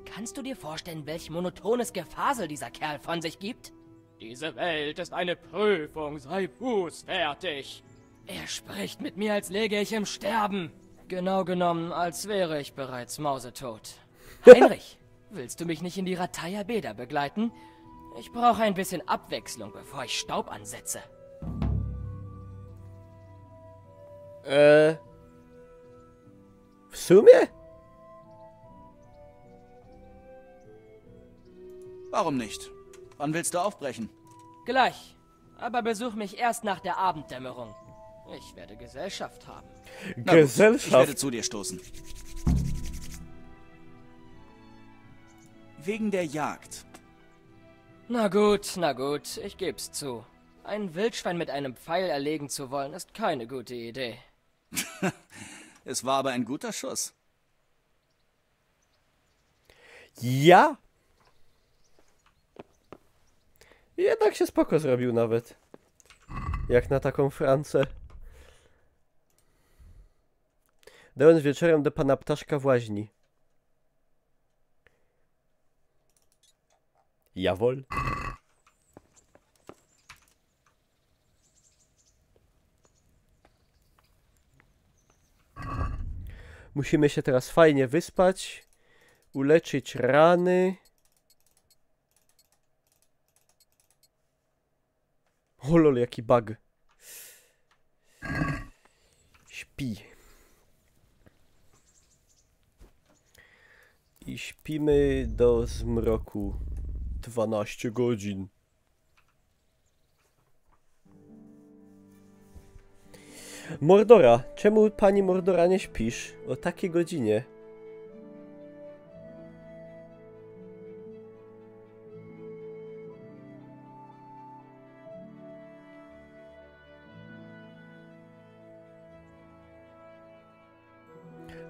Kannst du dir vorstellen, welch monotones Gefasel dieser Kerl von sich gibt? Diese Welt ist eine Prüfung, sei bußfertig. Er spricht mit mir, als läge ich im Sterben. Genau genommen, als wäre ich bereits mausetot. Heinrich, willst du mich nicht in die Rataya Beda begleiten? Ich brauche ein bisschen Abwechslung, bevor ich Staub ansetze. W sumie? Warum nicht? Wann willst du aufbrechen? Gleich. Aber besuch mich erst nach der Abenddämmerung. Ich werde Gesellschaft haben. Gesellschaft? Ich werde zu dir stoßen. Wegen der Jagd. Na gut, ich geb's zu. Ein Wildschwein mit einem Pfeil erlegen zu wollen, ist keine gute Idee. Es war aber ein guter Schuss. Ja? Jednak się spoko zrobił nawet. Jak na taką Francę. Dałem wieczorem do pana Ptaszka w łaźni. Jawol. Musimy się teraz fajnie wyspać. Uleczyć rany. O lol, jaki bug. Śpi. I śpimy do zmroku 12 godzin. Mordora, czemu pani Mordora nie śpisz o takiej godzinie?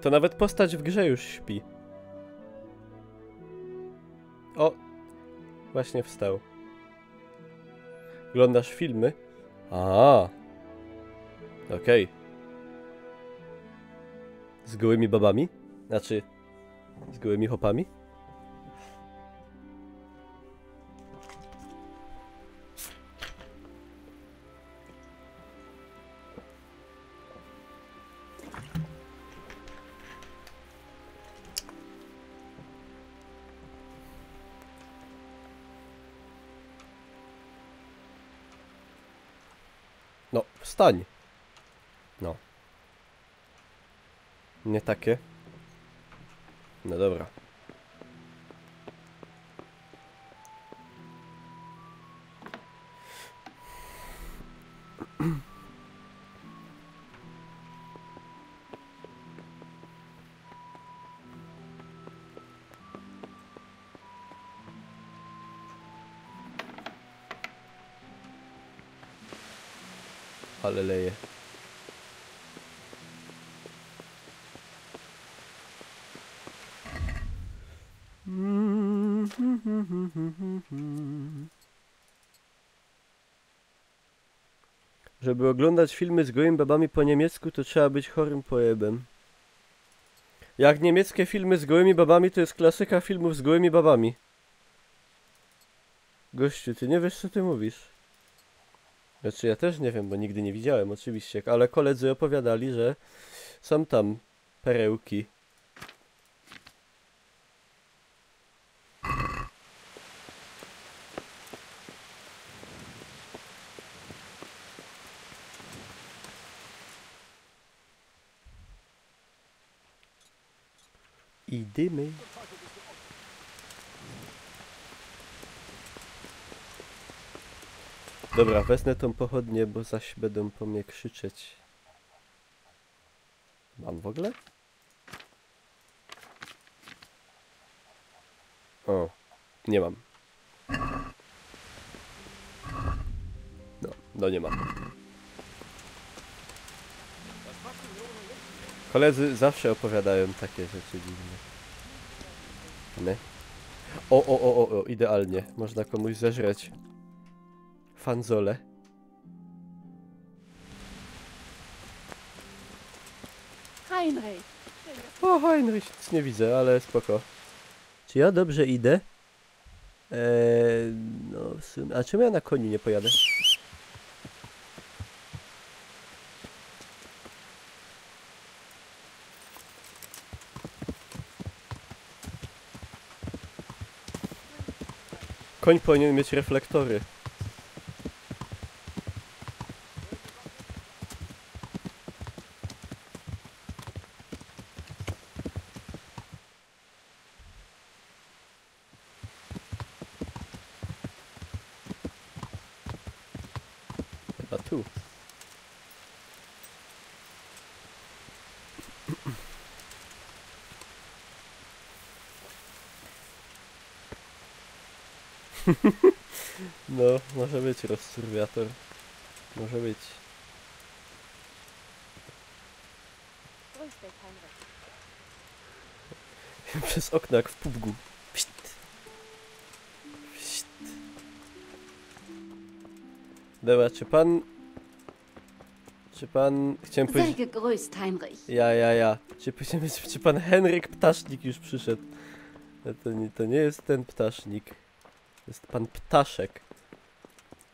To nawet postać w grze już śpi. O! Właśnie wstał. Oglądasz filmy? A. Okej. Z gołymi babami? Znaczy, z gołymi chłopami? No, wstań. No. Nie takie. No dobra. Ale leje. Żeby oglądać filmy z gołymi babami po niemiecku, to trzeba być chorym pojebem. Jak niemieckie filmy z gołymi babami, to jest klasyka filmów z gołymi babami. Gościu, ty nie wiesz, co ty mówisz. Znaczy ja też nie wiem, bo nigdy nie widziałem oczywiście, ale koledzy opowiadali, że są tam perełki. I dymy. Dobra, wezmę tą pochodnię, bo zaś będą po mnie krzyczeć. Mam w ogóle? O, nie mam. No nie mam. Koledzy zawsze opowiadają takie rzeczy dziwne. Nie. O, idealnie. Można komuś zeżreć. Fanzole. Heinrich. O, Heinrich, nic nie widzę, ale spoko. Czy ja dobrze idę? No w sumie... A czemu ja na koniu nie pojadę? Koń powinien mieć reflektory. Chyba tu. No, może być rozturbiator. Może być. Przez okno jak w pubgu. Pszt. Pszt. Dobra, czy pan... Chciałem powiedzieć... Sei gegrüßt, Heinrich. Ja. Czy pan Henryk Ptasznik już przyszedł? To nie jest ten ptasznik. To jest pan Ptaszek.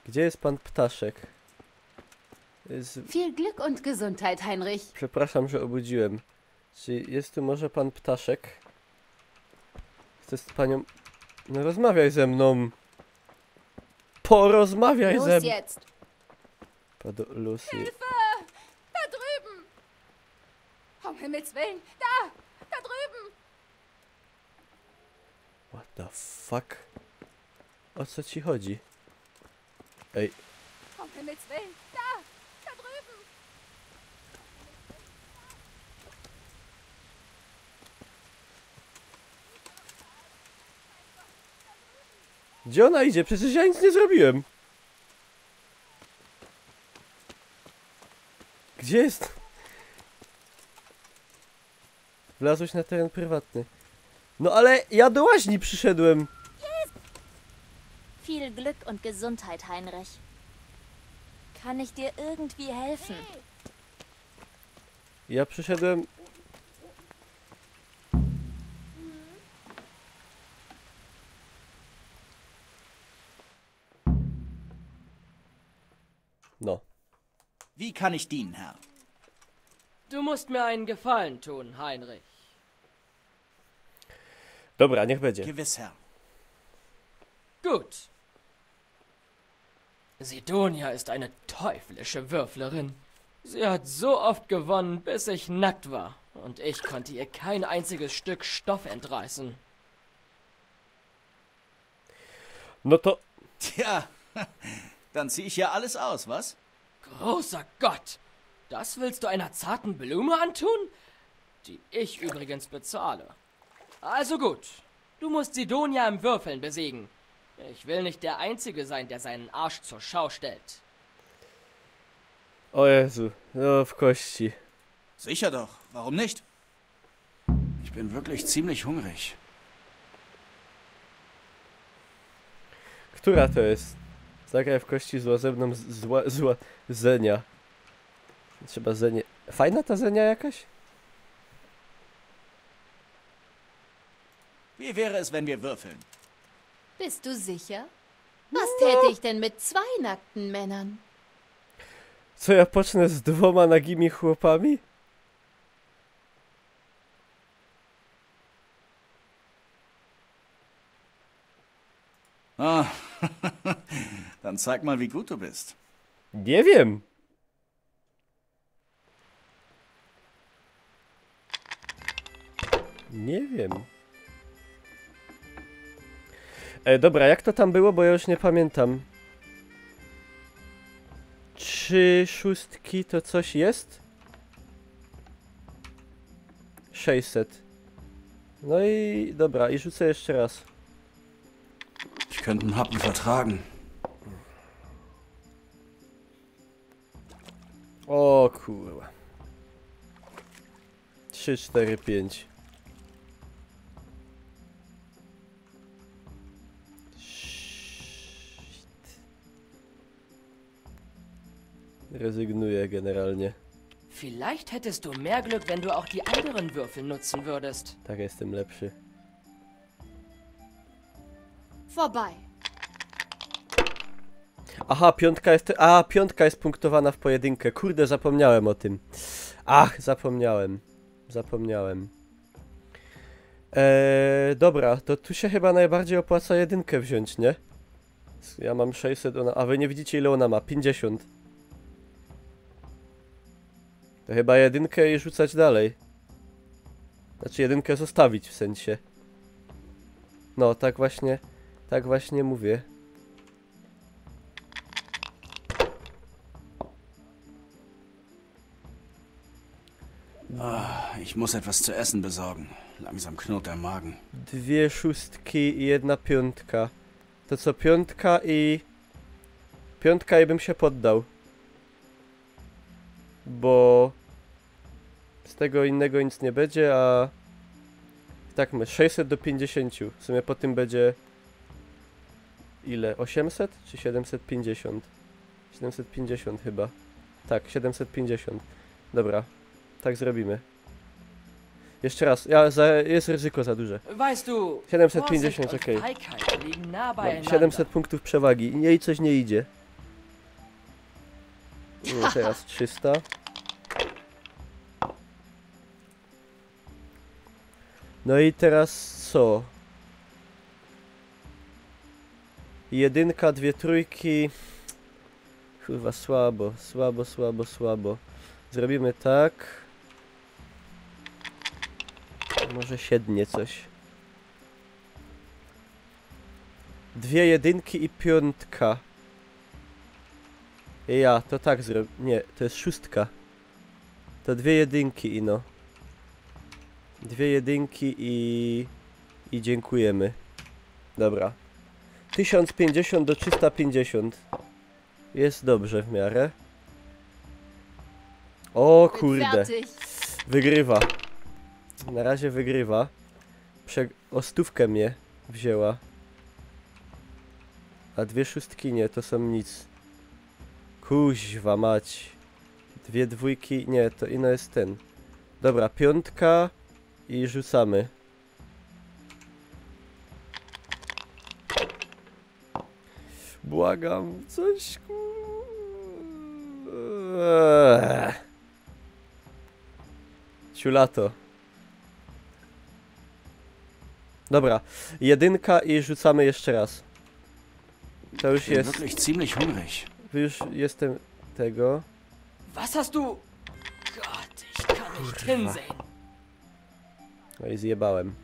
Gdzie jest pan Ptaszek? Viel Glück und Gesundheit, Heinrich. Przepraszam, że obudziłem. Czy jest tu może pan Ptaszek? Chcę z panią... No rozmawiaj ze mną. Porozmawiaj ze mną. Jetzt. Lucy. Hilfe! Da drüben! Um Himmels Willen! Da drüben! What the fuck? O co ci chodzi? Ej. Um Himmels Willen! Da drüben! Gdzie ona idzie? Przecież ja nic nie zrobiłem. Gdzie jest? Wlazłeś na teren prywatny. No ale ja do łaźni przyszedłem. Viel Glück und Gesundheit, Heinrich. Kann ich dir irgendwie helfen? Ja przyszedłem... No. Wie kann ich dienen, Herr? Du musst mir einen Gefallen tun, Heinrich. Dobra, niech będzie. Gewiss, Herr. Gut. Sidonia ist eine teuflische Würflerin. Sie hat so oft gewonnen, bis ich nackt war. Und ich konnte ihr kein einziges Stück Stoff entreißen. No to... Tja, dann zieh ich ja alles aus, was? Großer Gott! Das willst du einer zarten Blume antun? Die ich übrigens bezahle. Also gut. Du musst Sidonia im Würfeln besiegen. Ich will nicht der Einzige sein, der seinen Arsch zur Schau stellt. O Jezu, no w kości. Sicher doch, warum nicht? Ich bin wirklich ziemlich hungrig. Która to jest? Zagraj w kości zła ze mną, zła Zenia. Trzeba Zenię... Fajna ta Zenia jakaś? Wie wäre es, wenn wir würfeln? Bist du sicher? Was täte ich denn mit 2 nackten Männern? Co ja pocznę z 2 nagimi chłopami? Ah, dann zeig mal, wie gut du bist. Nie wiem. Nie wiem. Dobra, jak to tam było, bo ja już nie pamiętam. 3 szóstki to coś jest? 600. No i dobra, i rzucę jeszcze raz. Ich könnte einen Happen vertragen. O kurwa. 3, 4, 5. Rezygnuję generalnie. Vielleicht hättest du mehr Glück, wenn du auch die anderen Würfel nutzen würdest. Tak, jestem lepszy. Vorbei. Aha, piątka jest punktowana w pojedynkę. Kurde, zapomniałem o tym. Ach, zapomniałem. Dobra, to tu się chyba najbardziej opłaca jedynkę wziąć, nie? Ja mam 600, a wy nie widzicie ile ona ma? 50. To chyba jedynkę i rzucać dalej. Znaczy jedynkę zostawić w sensie. No, tak właśnie mówię. Ich muss etwas zu essen besorgen. Langsam knurrt der Magen. 2 szóstki i 1 piątka. To co, piątka i bym się poddał. Bo z tego innego nic nie będzie, a tak my 600 do 50. W sumie po tym będzie ile? 800 czy 750? 750 chyba. Tak, 750. Dobra, tak zrobimy. Jeszcze raz, jest ryzyko za duże. 750, okej. 700 punktów przewagi. I coś nie idzie. No, teraz 300. No i teraz co? Jedynka, 2 trójki. Kurwa, słabo. Zrobimy tak. Może siednie coś. 2 jedynki i piątka. Ja, to tak zrobię. Nie, to jest 6. To 2 jedynki ino. 2 jedynki i dziękujemy. Dobra. 1050 do 350. Jest dobrze w miarę. O kurde. Wygrywa. Na razie wygrywa. O 100 mnie wzięła. A 2 szóstki nie, to są nic. Kuźwa mać. 2 dwójki, nie, to ino jest ten. Dobra, piątka i rzucamy. Błagam, coś Ciulato. Dobra, jedynka i rzucamy jeszcze raz. To już jest... Wirklich ziemlich hungrig. Już jestem tego. Was hast du? Gott, ich kann nicht hinsehen. No i zjebałem.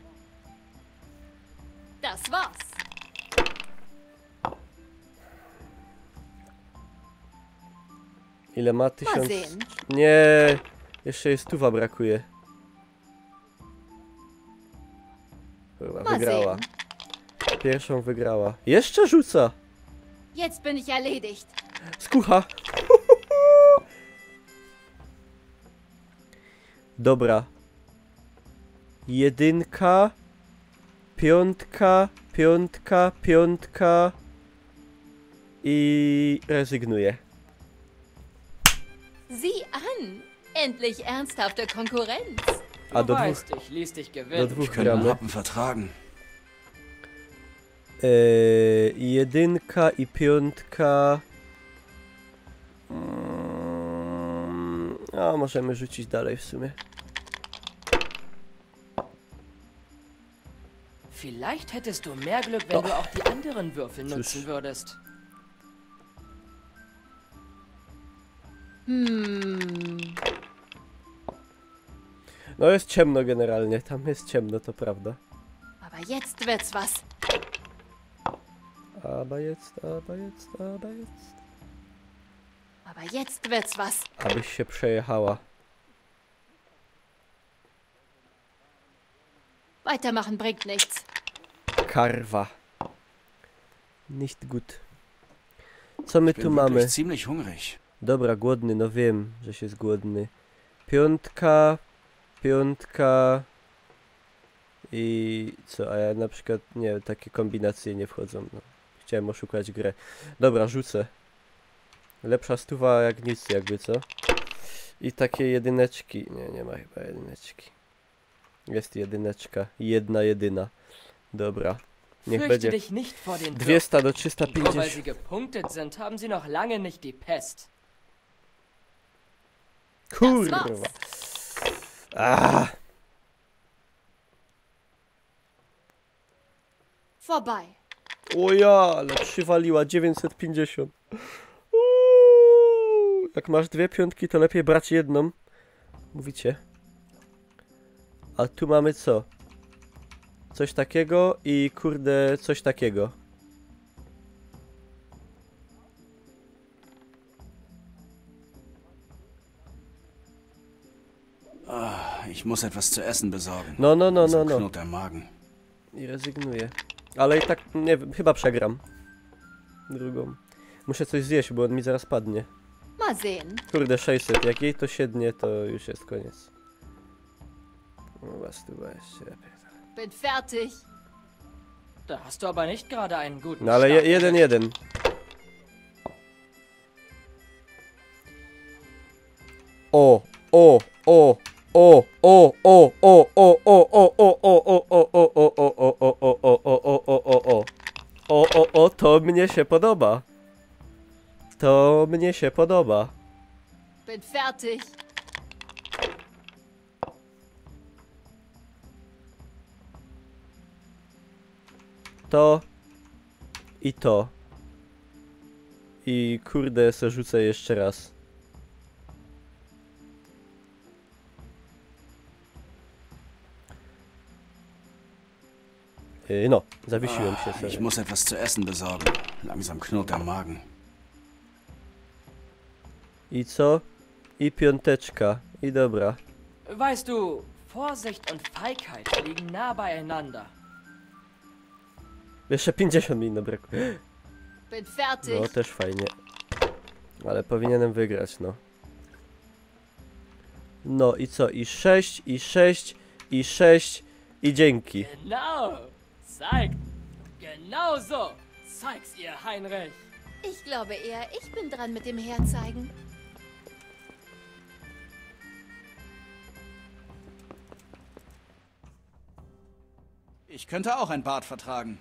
Das war's. Ile ma? 1000? Nie, jeszcze jest 100 brakuje. Chyba wygrała. Pierwszą wygrała. Jeszcze rzuca! Jetzt bin ich erledigt. Skucha! Dobra. Jedynka, piątka i rezygnuję. Sieh an! Endlich ernsthafte Konkurrenz. A do 2 gramy. Jedynka i piątka. A możemy rzucić dalej w sumie. Vielleicht hättest du mehr Glück, wenn du auch die anderen Würfel nutzen würdest. No jest ciemno generalnie, tam jest ciemno, to prawda. Aber jetzt wird's was. Aber jetzt. Aber jetzt wird's was. Abyś się przejechała. Weitermachen bringt nichts. Karwa. Nicht gut. Co my tu mamy? Ziemlich hungrig. Dobra, głodny, no wiem, że się jest głodny. Piątka i co, a ja na przykład, nie, takie kombinacje nie wchodzą, no. Chciałem oszukać grę. Dobra, rzucę. Lepsza stuwa jak nic, jakby co. I takie jedyneczki. Nie ma chyba jedyneczki. Jest jedyneczka. Jedyna. Dobra. Niech będzie 200 do 350. Nur weil sie gepunktet sind, haben sie noch lange nicht die Pest. Kurwa. Vorbei. O ja, ale przywaliła 950. Jak masz 2 piątki, to lepiej brać jedną. Mówicie. A tu mamy co? Coś takiego i kurde coś takiego. Ich muss etwas zu essen besorgen. No. Knurrt der Magen. I rezygnuję. Ale i tak, nie wiem, chyba przegram. Drugą. Muszę coś zjeść, bo on mi zaraz padnie. Mal sehen. Kurde, 600. Jak jej to siednie, to już jest koniec. No was tu jeszcze. Bin fertig. Da hast du aber nicht gerade einen guten No ale 1-1. O. To mnie się podoba. To mnie się podoba. Bin fertig. To i to. I kurde, se rzucę jeszcze raz. No, zawiesiłem się sobie. Ich muss etwas zu essen besorgen. Langsam knurrt der Magen. I co? I piąteczka. I dobra. Weißt du, Vorsicht und Feigheit liegen nah beieinander. Jeszcze 50 minut brakuje. Bin fertig. No, też fajnie. Ale powinienem wygrać, no. No i co? I 6, i 6, i 6, i dzięki. Genau. Zeigt. Genau so. Zeig's ihr, Heinrich. Ich glaube eher, ich bin dran mit dem Herzeigen. Ich könnte auch ein Bad vertragen.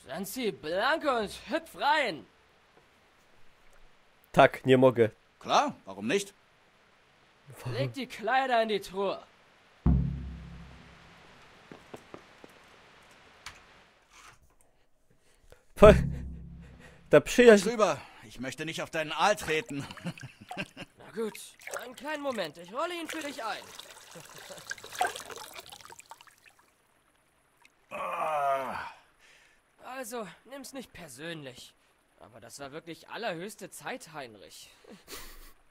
Sind Sie blanke und hüpf rein. Tak, nie mogę. Klar, warum nicht? Leg die Kleider in die Truhe. Ta przyjaźń... Rüber, ich möchte nicht auf deinen Aal treten. Na gut, einen kleinen Moment, ich rolle ihn für dich ein. Also, nimm's nicht persönlich. Aber das war wirklich allerhöchste Zeit, Heinrich.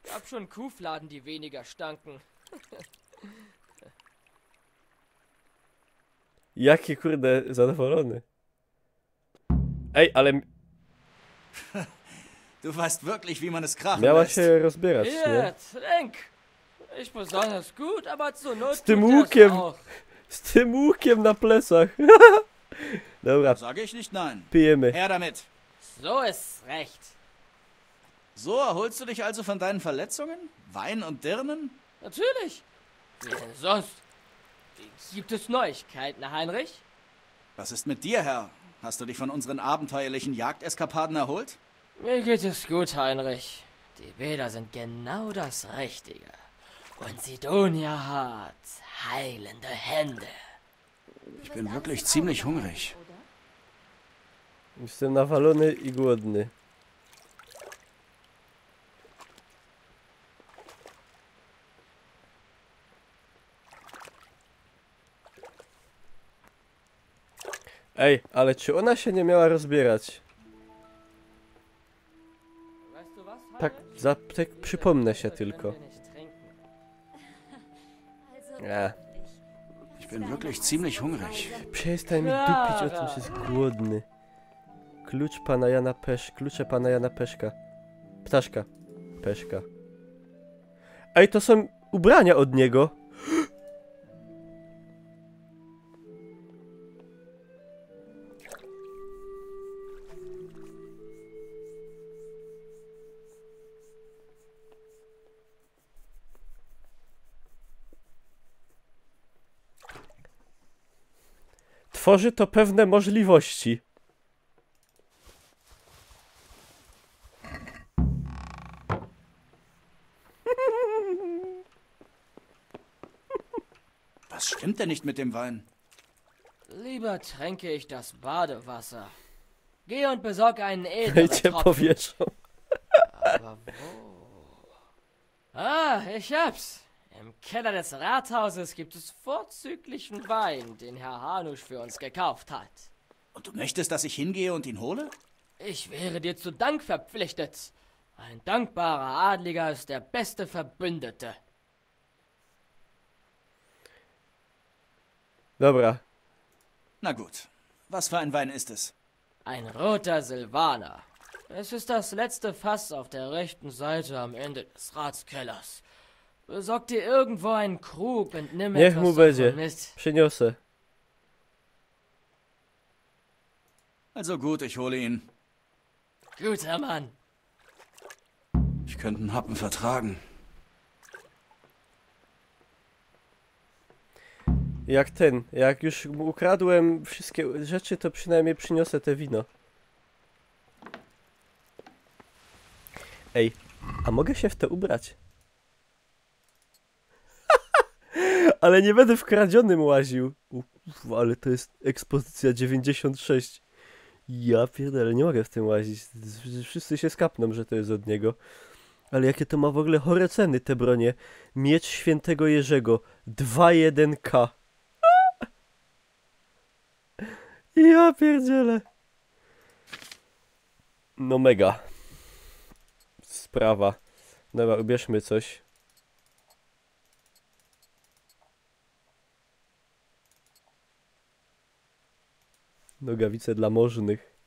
Gab schon Kuhfladen, die weniger stanken. Jaki kurde zadowolony. Ej, ale... Du weißt wirklich, wie man es krachen Miała lässt. się rozbierać, nie? Hier, trink! Ich besonders gut, aber zur Not Z tym tut er's łukiem! auch. Z tym łukiem na plecach. Dobra, Sage ich nicht nein. pijemy. Her damit. So ist's recht. So erholst du dich also von deinen Verletzungen? Wein und Dirnen? Natürlich. Wie denn sonst? Gibt es Neuigkeiten, Heinrich? Was ist mit dir, Herr? Hast du dich von unseren abenteuerlichen Jagdeskapaden erholt? Mir geht es gut, Heinrich. Die Bäder sind genau das Richtige. Und Sidonia hat heilende Hände. Ich bin wirklich ziemlich hungrig. Jestem nawalony i głodny. Ej, ale czy ona się nie miała rozbierać? Tak, tak przypomnę się tylko. Ich bin wirklich ziemlich hungrig. Przestań mi dupić o tym, że jest głodny. Klucz pana Jana Klucze pana Jana Peszka. Ptaszka. Peszka. Ej, to są ubrania od niego. Tworzy to pewne możliwości. Was stimmt denn nicht mit dem Wein? Lieber tränke ich das Badewasser. Geh und besorge einen edleren Tropfen. Aber wo? Ah, ich hab's. Im Keller des Rathauses gibt es vorzüglichen Wein, den Herr Hanusch für uns gekauft hat. Und du möchtest, dass ich hingehe und ihn hole? Ich wäre dir zu Dank verpflichtet. Ein dankbarer Adliger ist der beste Verbündete. Dobra. Na gut. Was für ein Wein ist es? Ein roter Silvaner. Es ist das letzte Fass auf der rechten Seite am Ende des Ratskellers. Besorg dir irgendwo einen Krug und nimm etwas davon mit. Przyniosę. Also gut, ich hole ihn. Guter Mann. Ich könnte einen Happen vertragen. Jak już ukradłem wszystkie rzeczy, to przynajmniej przyniosę te wino. Ej, a mogę się w to ubrać? Ale nie będę w kradzionym łaził. Ale to jest ekspozycja 96. Ja pierdolę, nie mogę w tym łazić. Wszyscy się skapną, że to jest od niego. Ale jakie to ma w ogóle chore ceny te bronie. Miecz Świętego Jerzego 2.1K. Ja pierdzielę. No mega sprawa. Dobra, ubierzmy coś. Nogawice dla możnych.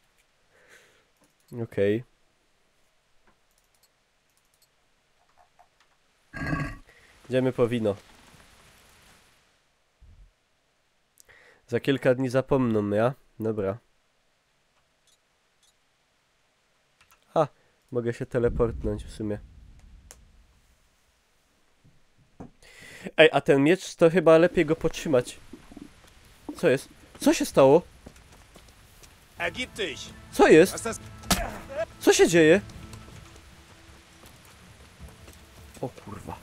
Okej. Idziemy po wino. Za kilka dni zapomną, ja? Dobra. A, mogę się teleportnąć w sumie. Ej, a ten miecz to chyba lepiej go potrzymać. Co jest? Co się stało? Co jest? Co się dzieje? O kurwa.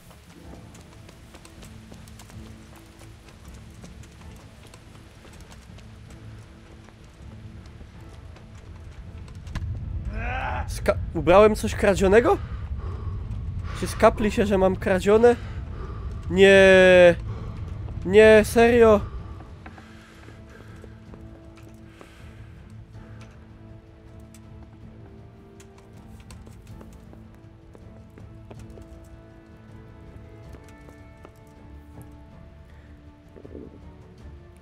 Ubrałem coś kradzionego? Czy skapli się, że mam kradzione? Nie. Nie, serio.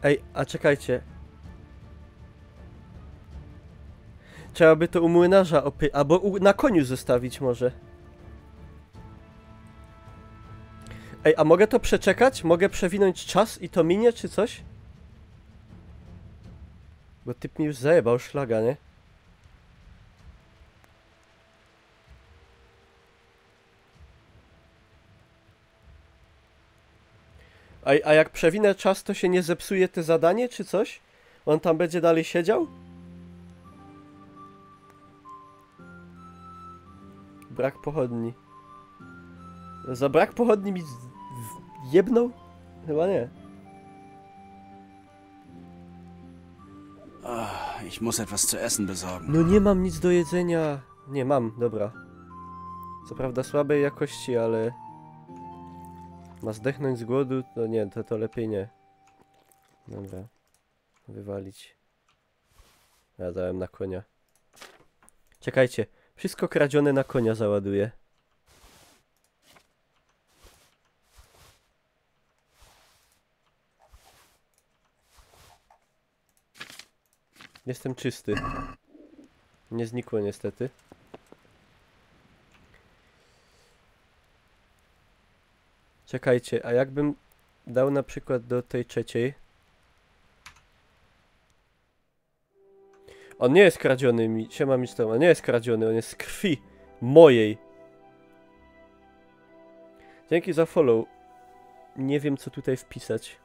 Ej, a czekajcie. Trzeba by to u młynarza albo na koniu zostawić może. Ej, a mogę to przeczekać? Mogę przewinąć czas i to minie, czy coś? Bo typ mi już zajebał szlaga, nie? A jak przewinę czas, to się nie zepsuje te zadanie, czy coś? On tam będzie dalej siedział? Brak pochodni. Za brak pochodni mi jebnął? Chyba nie. Ich muss etwas zu essen besorgen. No nie mam nic do jedzenia. Nie mam, dobra. Co prawda słabej jakości, ale... Ma zdechnąć z głodu? To nie, to lepiej nie. Dobra. Wywalić. Ja dałem na konia. Czekajcie. Wszystko kradzione na konia załaduję. Jestem czysty. Nie znikło niestety. Czekajcie, a jakbym dał na przykład do tej trzeciej? On nie jest kradziony, siema Mister, on nie jest kradziony, on jest z krwi mojej. Dzięki za follow. Nie wiem co tutaj wpisać.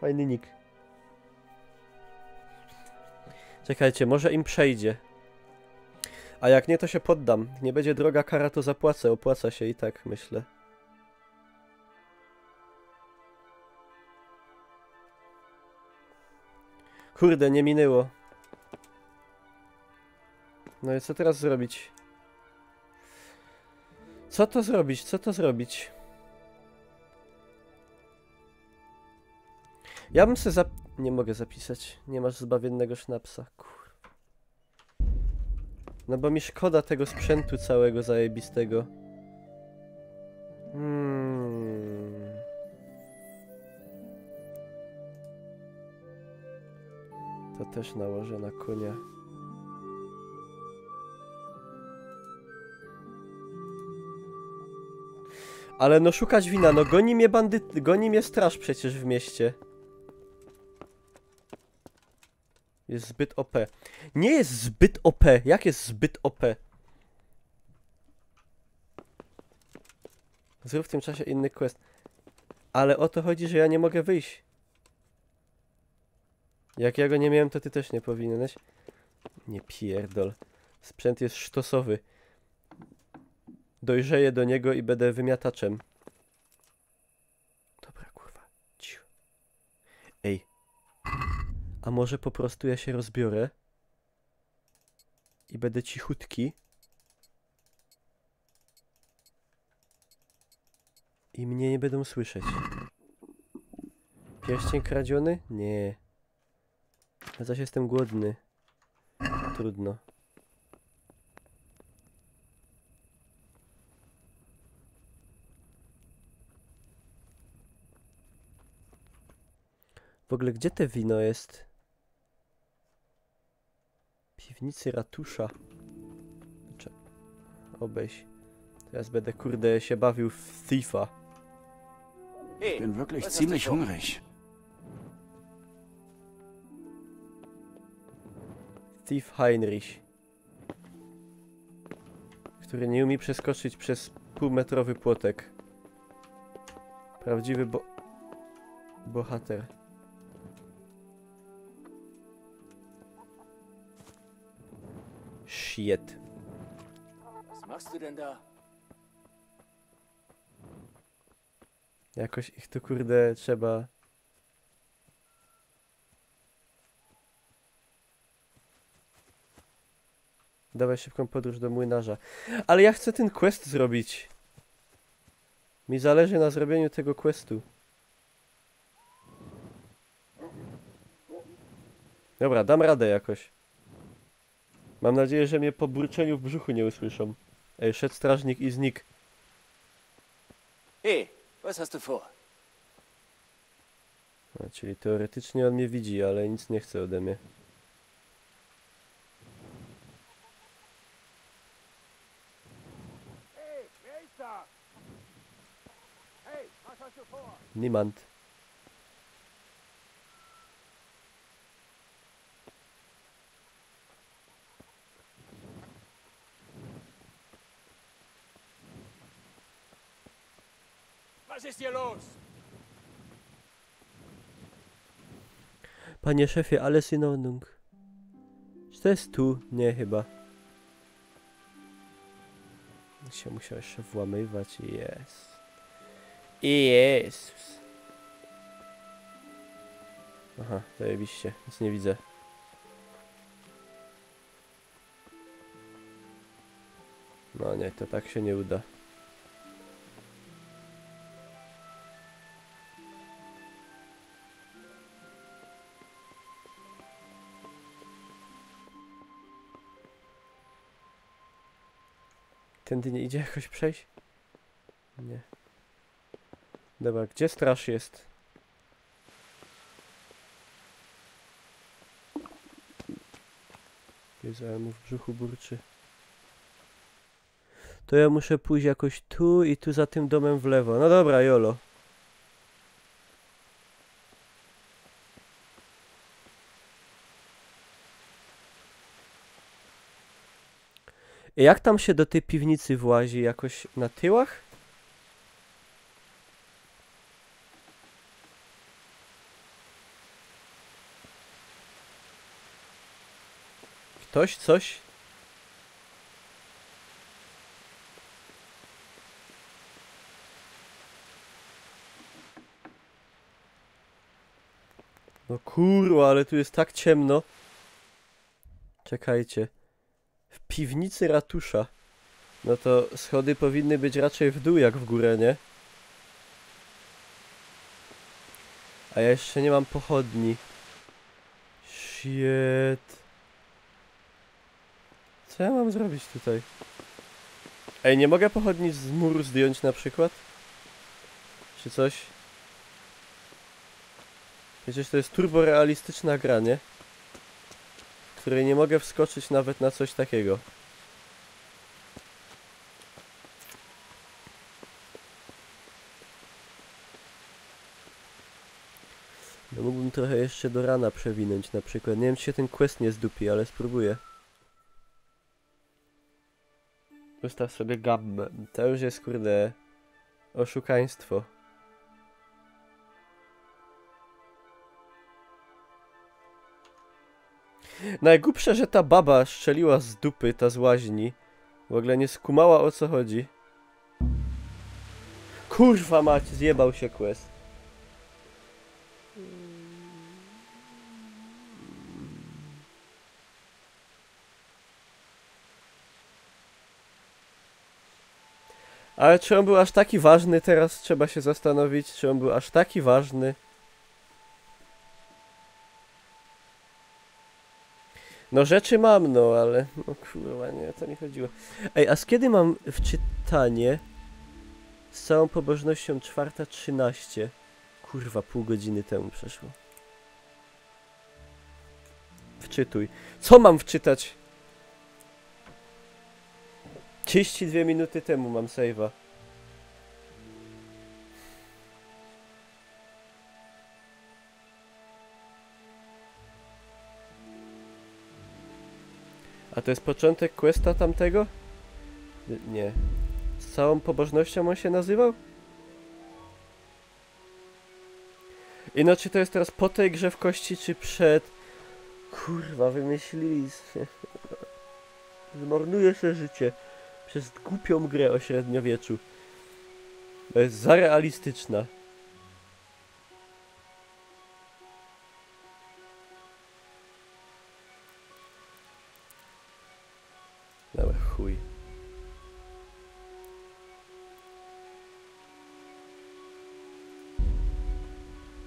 Fajny nick. Czekajcie, może im przejdzie. A jak nie, to się poddam. Nie będzie droga kara, to zapłacę. Opłaca się i tak, myślę. Kurde, nie minęło. No i co teraz zrobić? Co to zrobić? Co to zrobić? Ja bym se nie mogę zapisać. Nie masz zbawiennego sznapsa. Kur... No bo mi szkoda tego sprzętu całego zajebistego. To też nałożę na konia. Ale no szukać wina, no goni mnie bandyt, goni mnie straż przecież w mieście. Jest zbyt OP. Nie jest zbyt OP. Jak jest zbyt OP? Zrób w tym czasie inny quest. Ale o to chodzi, że ja nie mogę wyjść. Jak ja go nie miałem, to ty też nie powinieneś. Nie pierdol. Sprzęt jest sztosowy. Dojrzeję do niego i będę wymiataczem. Dobra, kurwa. Ciu. Ej. A może po prostu ja się rozbiorę i będę cichutki i mnie nie będą słyszeć. Pierścień kradziony? Nie. Ja zaś jestem głodny. Trudno. W ogóle gdzie te wino jest? Piwnicy ratusza. Obejść. Teraz będę, kurde, się bawił w Thiefa. Ich bin wirklich ziemlich hungrig. Thief Heinrich. Który nie umie przeskoczyć przez półmetrowy płotek. Prawdziwy bohater. Shit. Was machst du denn da? Jakoś ich tu, kurde, trzeba... Dawaj szybką podróż do młynarza. Ale ja chcę ten quest zrobić. Mi zależy na zrobieniu tego questu. Dobra, dam radę jakoś. Mam nadzieję, że mnie po burczeniu w brzuchu nie usłyszą. Ej, szedł strażnik i znikł. Hey, was hast du vor? A, czyli teoretycznie on mnie widzi, ale nic nie chce ode mnie. Niemand. Was ist hier los? Panie szefie, alles in Ordnung. Czy to jest tu? Nie, chyba. Się musiał jeszcze włamywać. Jest. Jezus. Aha, zajebiście. Nic nie widzę. No nie, to tak się nie uda. Tędy nie idzie jakoś przejść? Nie. Dobra, gdzie straż jest? Jezu, ale mu w brzuchu burczy. To ja muszę pójść jakoś tu i tu za tym domem w lewo. No dobra, jolo. Jak tam się do tej piwnicy włazi? Jakoś na tyłach? Ktoś coś... No kurwa, ale tu jest tak ciemno. Czekajcie. W piwnicy ratusza. No to schody powinny być raczej w dół jak w górę, nie? A ja jeszcze nie mam pochodni. Shit. Co ja mam zrobić tutaj? Ej, nie mogę pochodni z muru zdjąć na przykład? Czy coś? Przecież to jest turborealistyczna gra, nie? W której nie mogę wskoczyć nawet na coś takiego. No mógłbym trochę jeszcze do rana przewinąć na przykład. Nie wiem, czy się ten quest nie zdupi, ale spróbuję. Ustaw sobie gammę. To już jest, kurde, oszukaństwo. Najgłupsze, że ta baba strzeliła z dupy, ta z łaźni. W ogóle nie skumała, o co chodzi. Kurwa mać, zjebał się quest. Ale czy on był aż taki ważny? Teraz trzeba się zastanowić, czy on był aż taki ważny. No rzeczy mam, no, ale... No kurwa, nie o to mi chodziło. Ej, a z kiedy mam wczytanie? Z całą pobożnością 4:13. Kurwa, pół godziny temu przeszło. Wczytuj. Co mam wczytać? 32 minuty temu mam save'a. A to jest początek questa tamtego? Nie. Z całą pobożnością on się nazywał? I no, czy to jest teraz po tej grze w kości, czy przed? Kurwa, wymyślili się. Zmarnuje się życie. Przez głupią grę o średniowieczu. To jest za realistyczna. Dobra, chuj.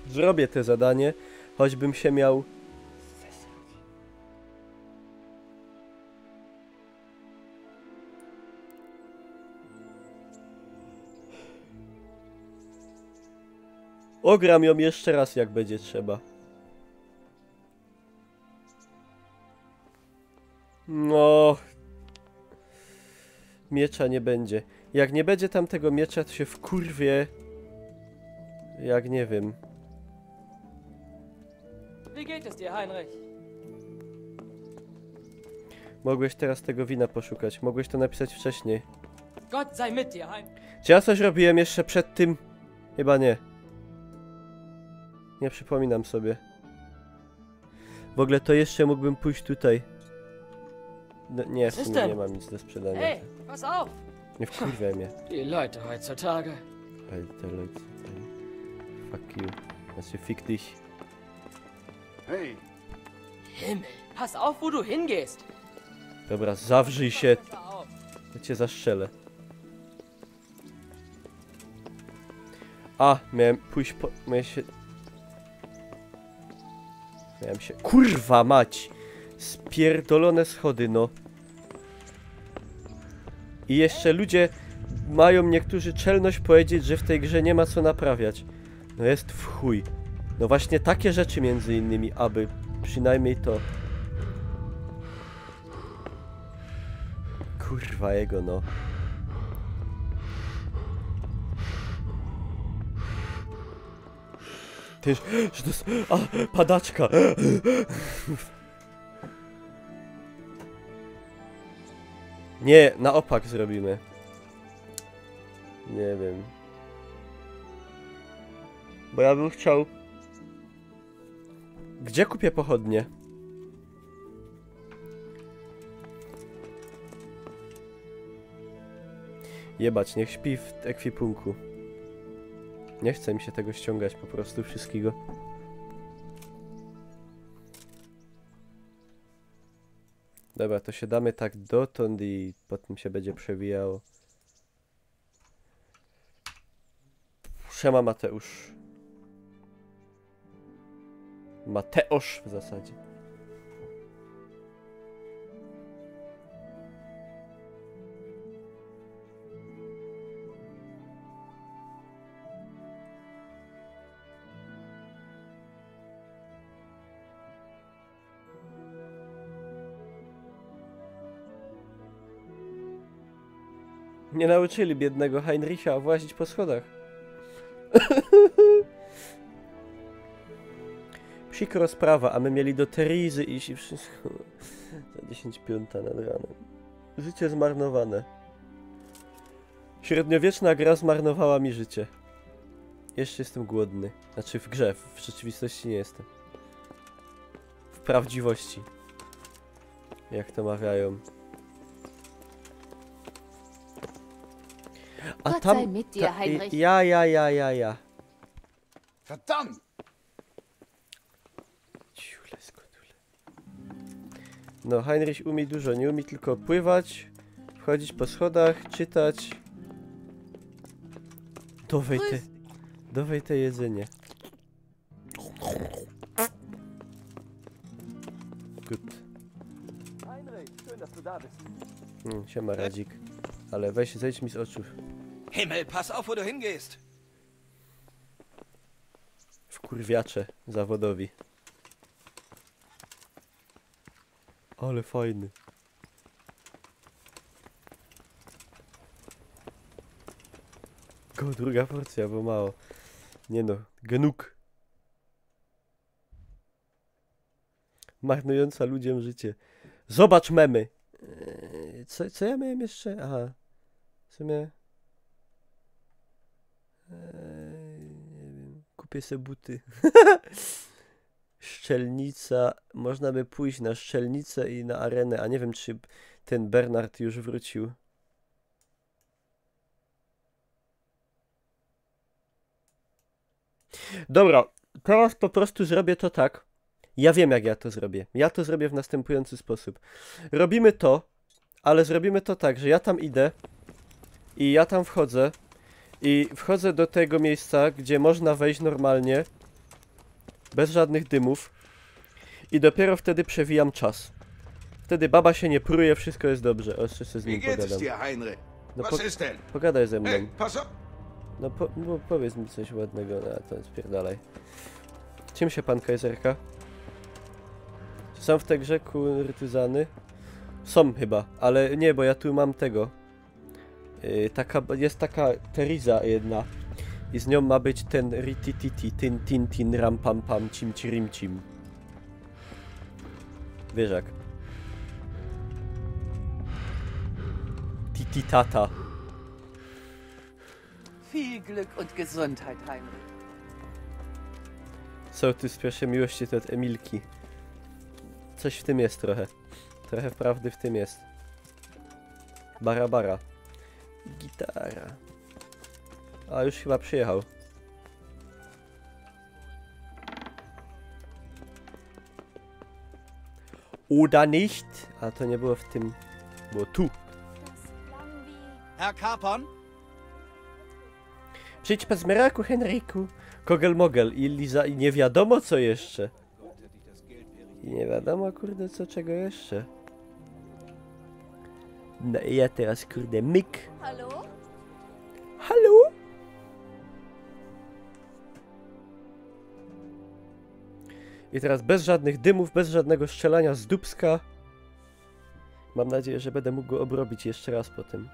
Zrobię te zadanie, choćbym się miał... Ogram ją jeszcze raz, jak będzie trzeba. No... Miecza nie będzie. Jak nie będzie tamtego miecza, to się wkurwie... Jak nie wiem. Wie geht es dir, Heinrich? Mogłeś teraz tego wina poszukać. Mogłeś to napisać wcześniej. Gott sei mit dir, Heinrich. Czy ja coś robiłem jeszcze przed tym? Chyba nie. Nie przypominam sobie. W ogóle to jeszcze mógłbym pójść tutaj. No, nie, w sumie nie mam nic do sprzedania. Hey, pass auf! Nie wkurwiaj mnie. Die Leute heutzutage. Alter Leute. Fuck you. Znaczy, fick dich. Hey! Himmel, pass auf, wo du hingehst. Dobra, zawrzyj się. Ja cię zastrzelę. A, miałem pójść po... Miałem się... Kurwa mać! Spierdolone schody, no. I jeszcze ludzie mają niektórzy czelność powiedzieć, że w tej grze nie ma co naprawiać. No jest w chuj. No właśnie takie rzeczy między innymi, aby przynajmniej to... Kurwa jego, no. Ty, że to jest... A, padaczka! Nie, na opak zrobimy. Nie wiem. Bo ja bym chciał... Gdzie kupię pochodnie? Jebać, niech śpi w ekwipunku. Nie chce mi się tego ściągać po prostu wszystkiego. Dobra, to się damy tak dotąd i potem się będzie przewijało. Siema Mateusz. Mateusz w zasadzie. Nie nauczyli biednego Heinricha włazić po schodach. Przykro sprawa, a my mieli do Terezy iść i wszystko. Za 10:05 nad ranem. Życie zmarnowane. Średniowieczna gra zmarnowała mi życie. Jeszcze jestem głodny. Znaczy w grze, w rzeczywistości nie jestem. W prawdziwości. Jak to mawiają. A Gott tam... sei mit dir, Heinrich. Ja. Verdammt! No, Heinrich umie dużo, nie umie tylko pływać, wchodzić po schodach, czytać. Dawaj te jedzenie. Good. Heinrich, schön, dass du da bist. Siema Radzik. Ale weź, zejdź mi z oczu. Himmel, pass auf, wo du hingehst! Wkurwiacze zawodowi. Ale fajny. Druga porcja, bo mało. Nie no, genuk. Marnująca ludziom życie. Zobacz memy! Co ja miałem jeszcze? Aha. W sumie... nie wiem. Kupię sobie buty. Szczelnica. Można by pójść na Szczelnicę i na arenę, a nie wiem, czy ten Bernard już wrócił. Dobra, teraz po prostu zrobię to tak. Ja wiem, jak ja to zrobię. Ja to zrobię w następujący sposób. Robimy to, ale zrobimy to tak, że ja tam idę i ja tam wchodzę i wchodzę do tego miejsca, gdzie można wejść normalnie, bez żadnych dymów i dopiero wtedy przewijam czas. Wtedy baba się nie pruje, wszystko jest dobrze. O, jeszcze z nim pogadam. No pogadaj ze mną. No powiedz mi coś ładnego, no to spierdalaj. Czym się pan Kajzerka? Czy są w tej grze kurtyzany? Są chyba, ale nie, bo ja tu mam tego. Jest taka Teresa jedna. I z nią ma być ten ritititi, tin ram pam pam cim cirim cim. Wiesz jak? Titi tata. Viel Glück und Gesundheit, Heinrich. Są tu spiesze miłości to od Emilki. Coś w tym jest trochę. Trochę prawdy w tym jest. Bara. Gitara. A już chyba przyjechał. Oder nicht? A to nie było w tym. Było tu. Herr Kapon? Przyjdź po zmyraku, Henryku. Kogel-mogel i Liza i nie wiadomo co jeszcze. I nie wiadomo kurde co czego jeszcze. No i ja teraz kurde myk. Hallo? Hallo? I teraz bez żadnych dymów, bez żadnego strzelania z dupska. Mam nadzieję, że będę mógł go obrobić jeszcze raz po tym.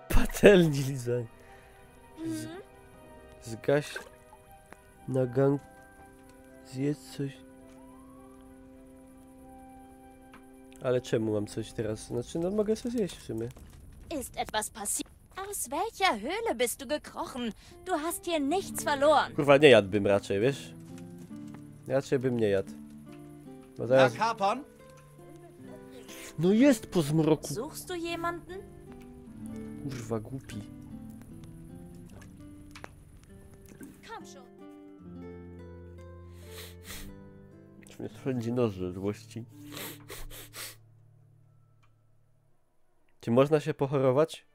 Patelni lizań. Zgaś na gang. Zjedz coś. Ale czemu mam coś teraz? Znaczy, no mogę sobie zjeść w sumie. Ist etwas passiert? Aus welcher Höhle bist du gekrochen? Du hast hier nichts verloren. Kurwa, nie jadłbym raczej, wiesz? Raczej bym nie jadł. Bo zaraz... No jest po zmroku. Suchst du jemanden? Kurwa, głupi. Komm schon. Czy mnie spędzi noże złości? Czy można się pochorować?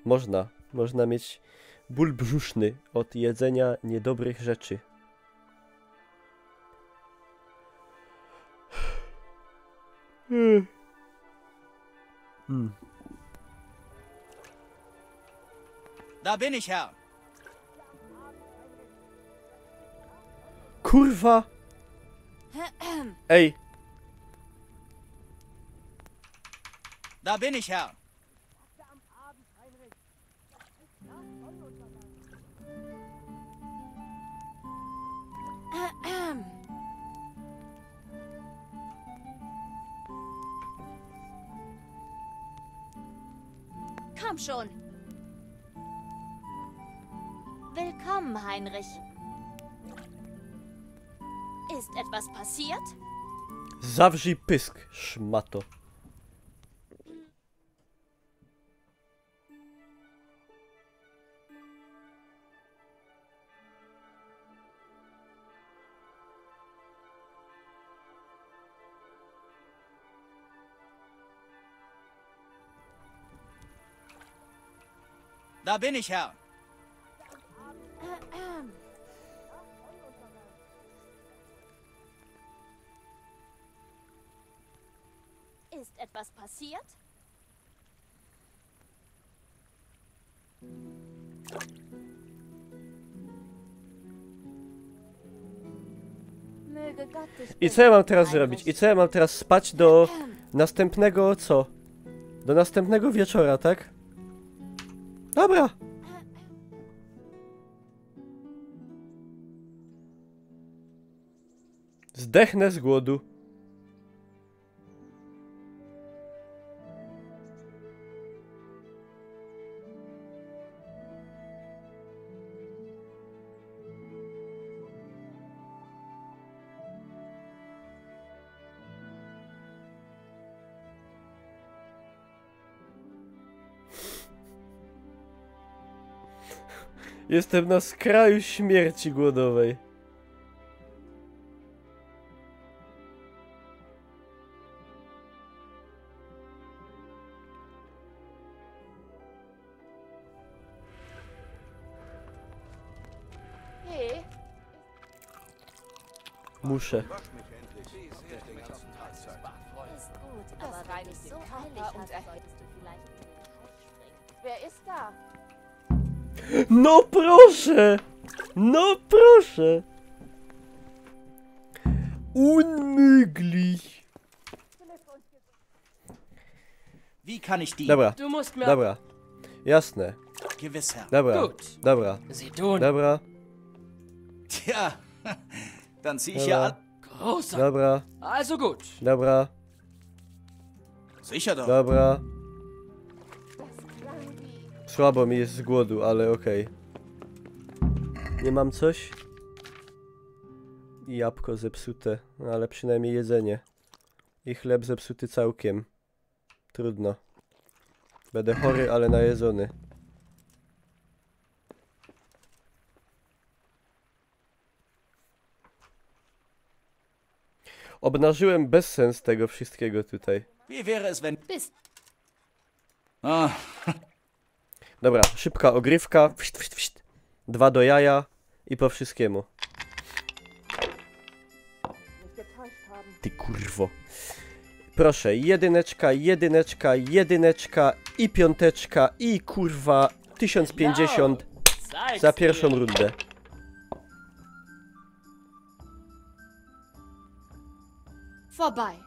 Można. Można mieć ból brzuszny od jedzenia niedobrych rzeczy. Da bin ich, Herr. Kurwa! Ej! Da bin ich, Herr. Komm schon. Willkommen, Heinrich. Ist etwas passiert? Zawrzyj pysk, szmato. Da bin ich, Herr. Ist etwas passiert? Möge Gott dich I co ja mam teraz zrobić? I co ja mam teraz spać do następnego co? Do następnego wieczora, tak? Dobra. Zdechnę z głodu. Jestem na skraju śmierci głodowej. Muszę. No proszę! No proszę! Unmöglich! Wie kann ich die? Dobra, dobra. Jasne. Gewiss, Herr. Dobra, dobra. Dobra. Tja, dann zieh ich ja an. Dobra. Also gut. Dobra. Sicher doch. Dobra. Słabo mi jest z głodu, ale okej. Nie mam coś? I jabłko zepsute, no ale przynajmniej jedzenie. I chleb zepsuty całkiem. Trudno. Będę chory, ale najedzony. Obnażyłem bezsens tego wszystkiego tutaj. Wie wäre es, wenn... Dobra, szybka ogrywka. Pszt, pszt, pszt. 2 do jaja i po wszystkiemu. Ty kurwo. Proszę, jedyneczka, jedyneczka, jedyneczka i piąteczka i kurwa 1050 za pierwszą rundę. Vorbei.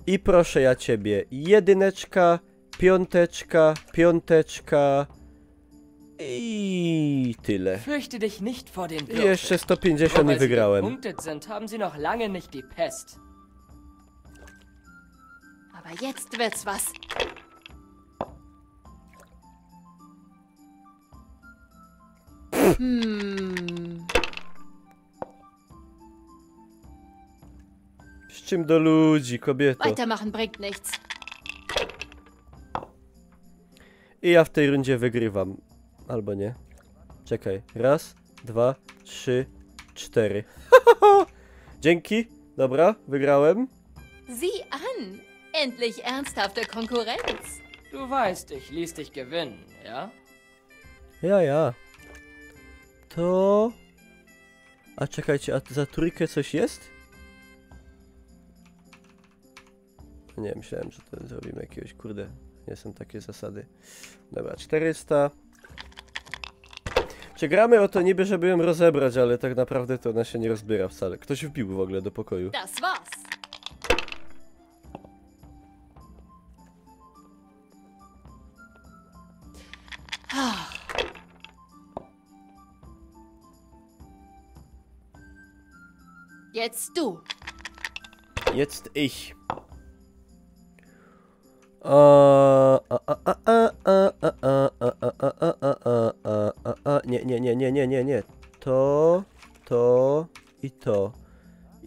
I proszę ja ciebie, jedyneczka, piąteczka, piąteczka I tyle. Fürchte dich nicht vor den I jeszcze 150 i wygrałem. Punktet sind, haben sie noch lange nicht die Pest. Aber jetzt wird's was. Z czym do ludzi, kobieto? Weitermachen bringt nichts. I ja w tej rundzie wygrywam. Albo nie. Czekaj. Raz, 2, 3, 4. Dzięki. Dobra, wygrałem. Sieh an. Endlich ernsthafte Konkurrenz. Du weißt, ich ließ dich gewinnen, ja? Ja. To... A czekajcie, a za trójkę coś jest? Nie, myślałem, że to zrobimy jakiegoś, kurde. Nie są takie zasady. Dobra, 400. Czy gramy o to niby, żeby ją rozebrać, ale tak naprawdę to ona się nie rozbiera wcale. Ktoś wbił w ogóle do pokoju. Das war's. Jetzt du. Jetzt ich. Nie. To i to.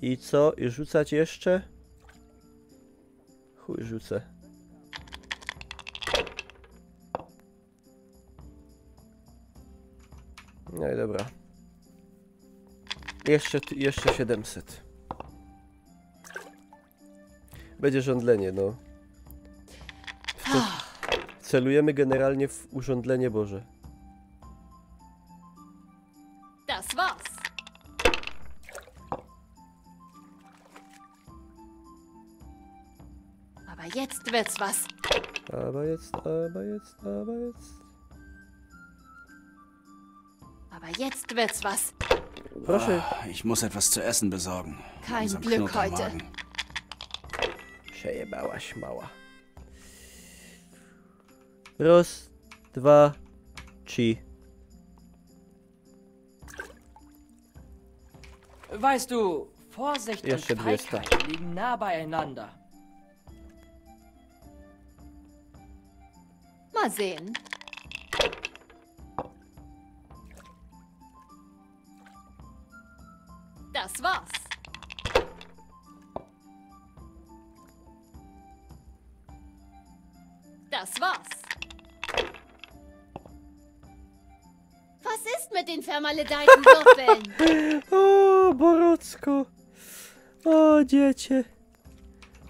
I co? I rzucać jeszcze? Chuj, rzucę. No i dobra. Jeszcze 700. Będzie żądlenie, no. Celujemy generalnie w urządlenie Boże. Das war's. Aber jetzt wird's was. Aber jetzt. Aber jetzt wird's was. Proszę. Ich muss etwas zu essen besorgen. Kein Glück heute. Przejebałaś, mała. Raz, 2, 3. Weißt du, Vorsicht und Jeszcze 200. Feigheit liegen nah beieinander. Mal sehen. Das war's. Das war's. Was ist mit den vermaledeiten Würfeln? O, Borocko. O, dziecię.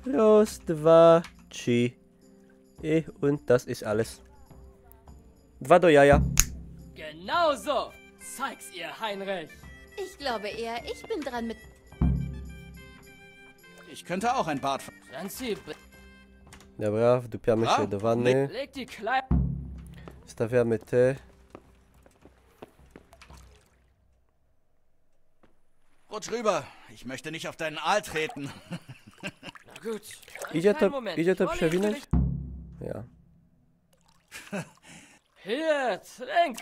Raz, 2, 3. Und das ist alles. 2 do jaja. Genau so. Zeig's ihr, Heinrich. Ich glaube eher, ich bin dran mit... Ich könnte auch ein Bad... Dobra, wdupiamy się do wanny. Stawiamy te. Rutsch rüber. Ich möchte nicht auf deinen Aal treten. Na gut. Idzie to przewinąć? Ja. Hier, trink.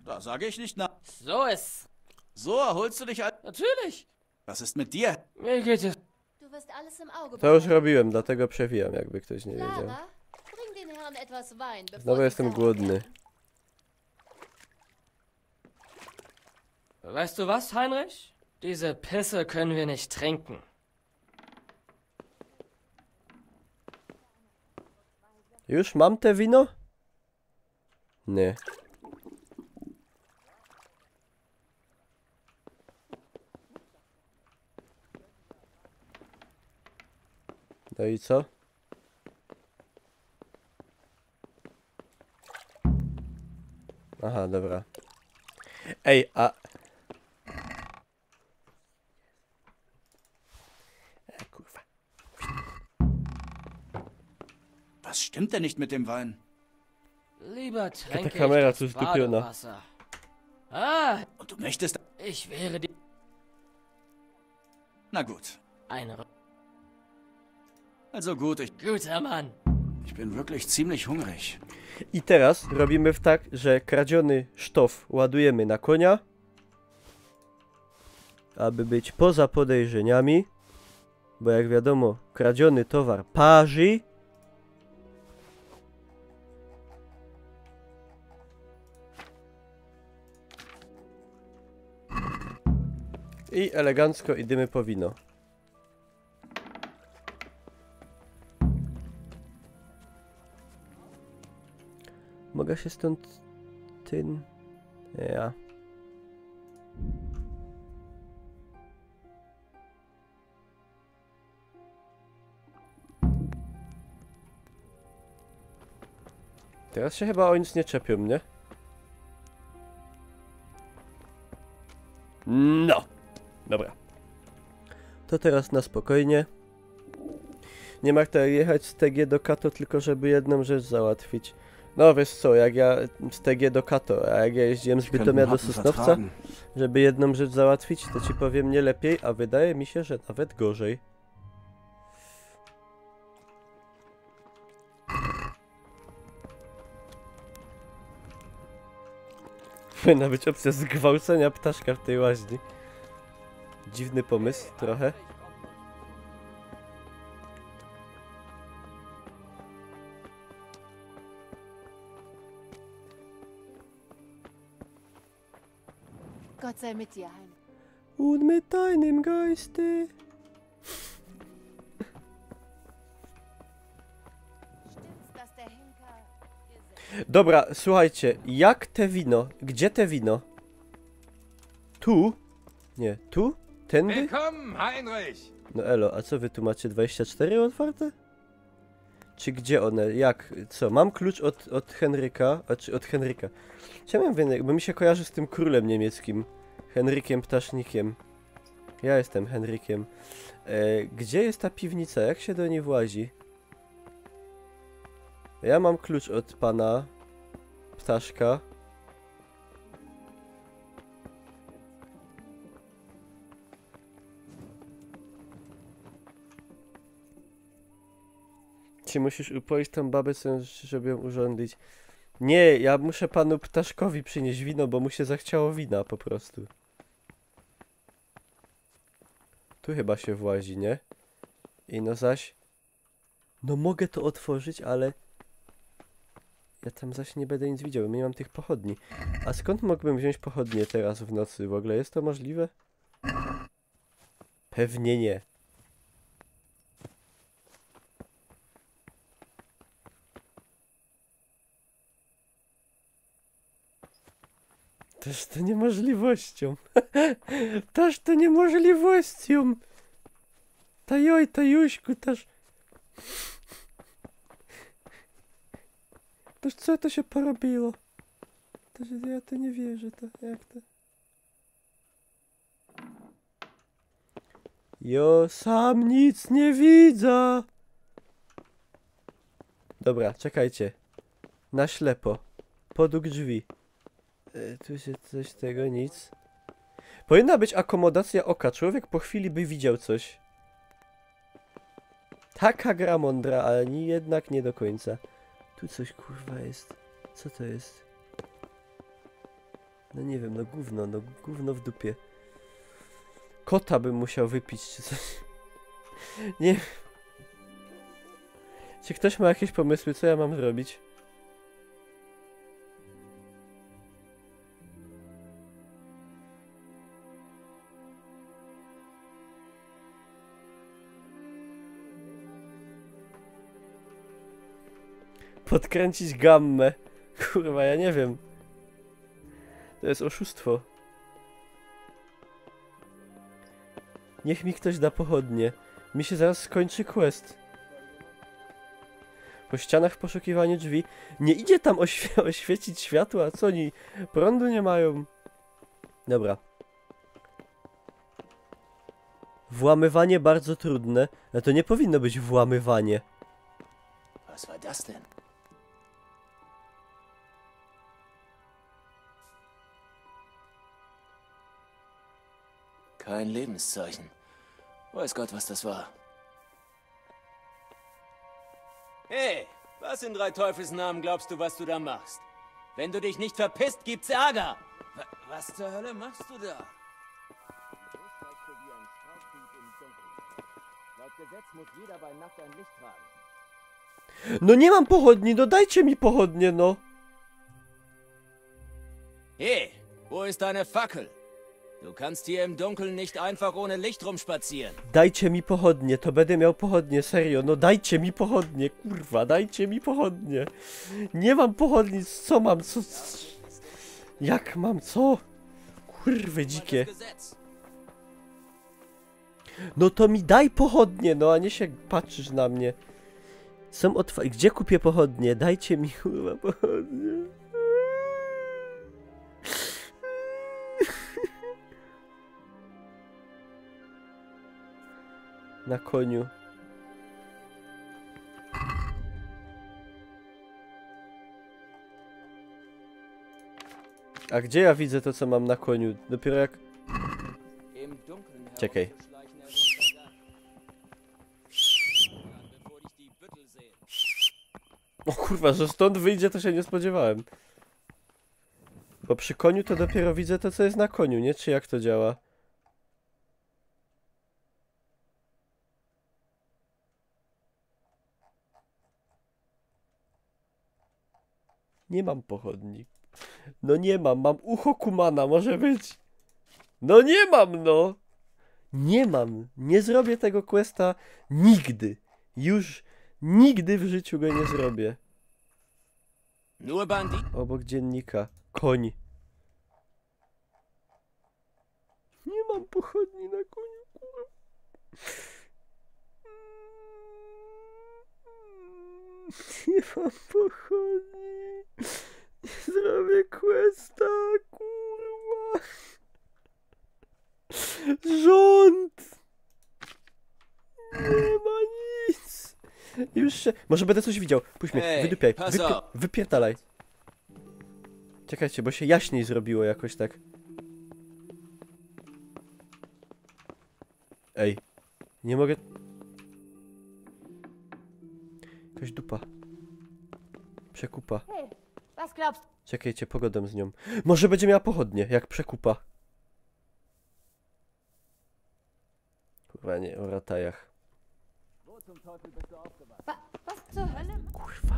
Da sage ich nicht nach. So ist. So erholst du dich al... Natürlich. Was ist mit dir? Mir geht es. Du wirst alles im Auge To już robiłem, dlatego przewijam, jakby ktoś nie wiedział. Clara, bring den Herrn etwas Wein, bevor Znowu sie jestem głodny. Weißt du was, Heinrich? Diese Pisse können wir nicht trinken. Już mam te wino? Nie. No i co? Aha, dobra. Ej, a... Kurwa. Was stimmt denn nicht mit dem Wein? Lieber tränke Ta Kamera ich tu das zdupiona. Badewasser. Ah, Und du möchtest... ich wäre die... Na gut. Eine... Also gut, ich... Guter Mann. Ich bin wirklich ziemlich hungrig. I teraz robimy tak, że kradziony sztof ładujemy na konia, aby być poza podejrzeniami, bo jak wiadomo, kradziony towar parzy. I elegancko idziemy po wino. Mogę się stąd... Ja. Teraz się chyba o nic nie czepią, nie? No! Dobra. To teraz na spokojnie. Nie ma tak jechać z TG do Kato, tylko żeby jedną rzecz załatwić. No wiesz co, jak ja z TG do Kato, a jak ja jeździłem z Bytomia do Sosnowca, żeby jedną rzecz załatwić, to ci powiem nie lepiej, a wydaje mi się, że nawet gorzej. Powinna być opcja zgwałcenia ptaszka w tej łaźni. Dziwny pomysł, trochę. Gott sei mit dir, Hein. Und mit deinem Geiste. Dobra, słuchajcie, jak te wino? Gdzie te wino? Tu? Nie, tu? Tędy? Willkommen, Heinrich! No elo, a co wy tu macie 24 otwarte? Czy gdzie one? Jak? Co? Mam klucz od Henryka, czy od Henryka. Ja miałem wynę, bo mi się kojarzy z tym królem niemieckim. Henrykiem Ptasznikiem. Ja jestem Henrykiem. Gdzie jest ta piwnica? Jak się do niej włazi? Ja mam klucz od pana Ptaszka. Czy musisz upoić tą babę, żeby ją urządzić? Nie, ja muszę panu Ptaszkowi przynieść wino, bo mu się zachciało wina po prostu. Tu chyba się włazi, nie? I no zaś... No mogę to otworzyć, ale... Ja tam zaś nie będę nic widział, nie mam tych pochodni. A skąd mógłbym wziąć pochodnie teraz w nocy? W ogóle jest to możliwe? Pewnie nie. Toż to niemożliwością. Toż to niemożliwością. Tajoj, tajuśku, toż... Toż co to się porobiło? Toż ja to nie wierzę, to jak to... Jo sam nic nie widzę. Dobra, czekajcie. Na ślepo. Podług drzwi. Tu się coś tego, nic. Powinna być akomodacja oka. Człowiek po chwili by widział coś. Taka gra mądra, ale jednak nie do końca. Tu coś kurwa jest. Co to jest? No nie wiem, no gówno w dupie. Kota bym musiał wypić czy coś. Nie wiem. Czy ktoś ma jakieś pomysły, co ja mam zrobić? Podkręcić gammę. Kurwa, ja nie wiem. To jest oszustwo. Niech mi ktoś da pochodnie. Mi się zaraz skończy quest. Po ścianach w poszukiwaniu drzwi. Nie idzie tam oświecić światła. Co oni? Prądu nie mają. Dobra. Włamywanie bardzo trudne. Ale to nie powinno być włamywanie. Was war das denn? Kein Lebenszeichen. Weiß Gott, was das war. Hey, Was in drei Teufelsnamen glaubst du, was du da machst? Wenn du dich nicht verpisst, gibt's Ärger. Was zur Hölle machst du da? Laut Gesetz muss jeder bei Nacht ein Licht tragen. No nie mam pochodni, no dajcie mi pochodnie, no. Hey, wo ist deine Fackel? Du kannst hier im Dunkeln nicht einfach ohne Licht rumspazieren. Dajcie mi pochodnie, to będę miał pochodnie, serio. No dajcie mi pochodnie, kurwa, dajcie mi pochodnie. Nie mam pochodni, co mam, co... Jak mam, co? Kurwy dzikie. No to mi daj pochodnie, no a nie się patrzysz na mnie. Są otwarte. Gdzie kupię pochodnie? Dajcie mi kurwa pochodnie. Na koniu. A gdzie ja widzę to, co mam na koniu? Dopiero jak... Czekaj. O kurwa, że stąd wyjdzie, to się nie spodziewałem. Bo przy koniu to dopiero widzę to, co jest na koniu, nie? Czy jak to działa? Nie mam pochodni. No nie mam, mam ucho Kumana, może być. No nie mam, no! Nie mam, nie zrobię tego questa nigdy. Już nigdy w życiu go nie zrobię. Obok dziennika. Koń. Nie mam pochodni na koniu, kurwa. Nie mam pochodni. Nie zrobię questa, kurwa. Rząd! Nie ma nic! Już się... Może będę coś widział. Puść mnie, wydupiaj. Wypierdalaj. Czekajcie, bo się jaśniej zrobiło jakoś tak. Ej. Nie mogę... Jakaś dupa. Przekupa. Czekajcie, pogodę z nią. Może będzie miała pochodnie, jak przekupa. Kurwa, nie, o ratajach. Kurwa.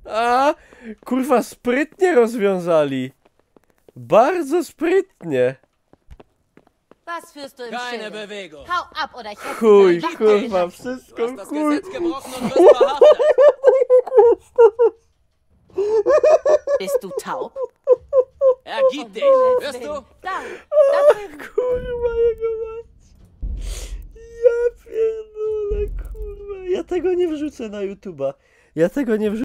A, kurwa, sprytnie rozwiązali. Bardzo sprytnie. Was führst du im Keine Schilde? Bewegung. Hau ab oder ich hätte Chuj, kurwa, wszystko Du hast das chuj. Gesetz gebrochen und wirst verhaftet. Bist du taub? Ergib dich, hörst du? Da drüben. Kurwa, jego mać. Ja pierdolę, kurwa. Ja tego nie wrzucę na YouTube'a. Ja tego nie wrzucę.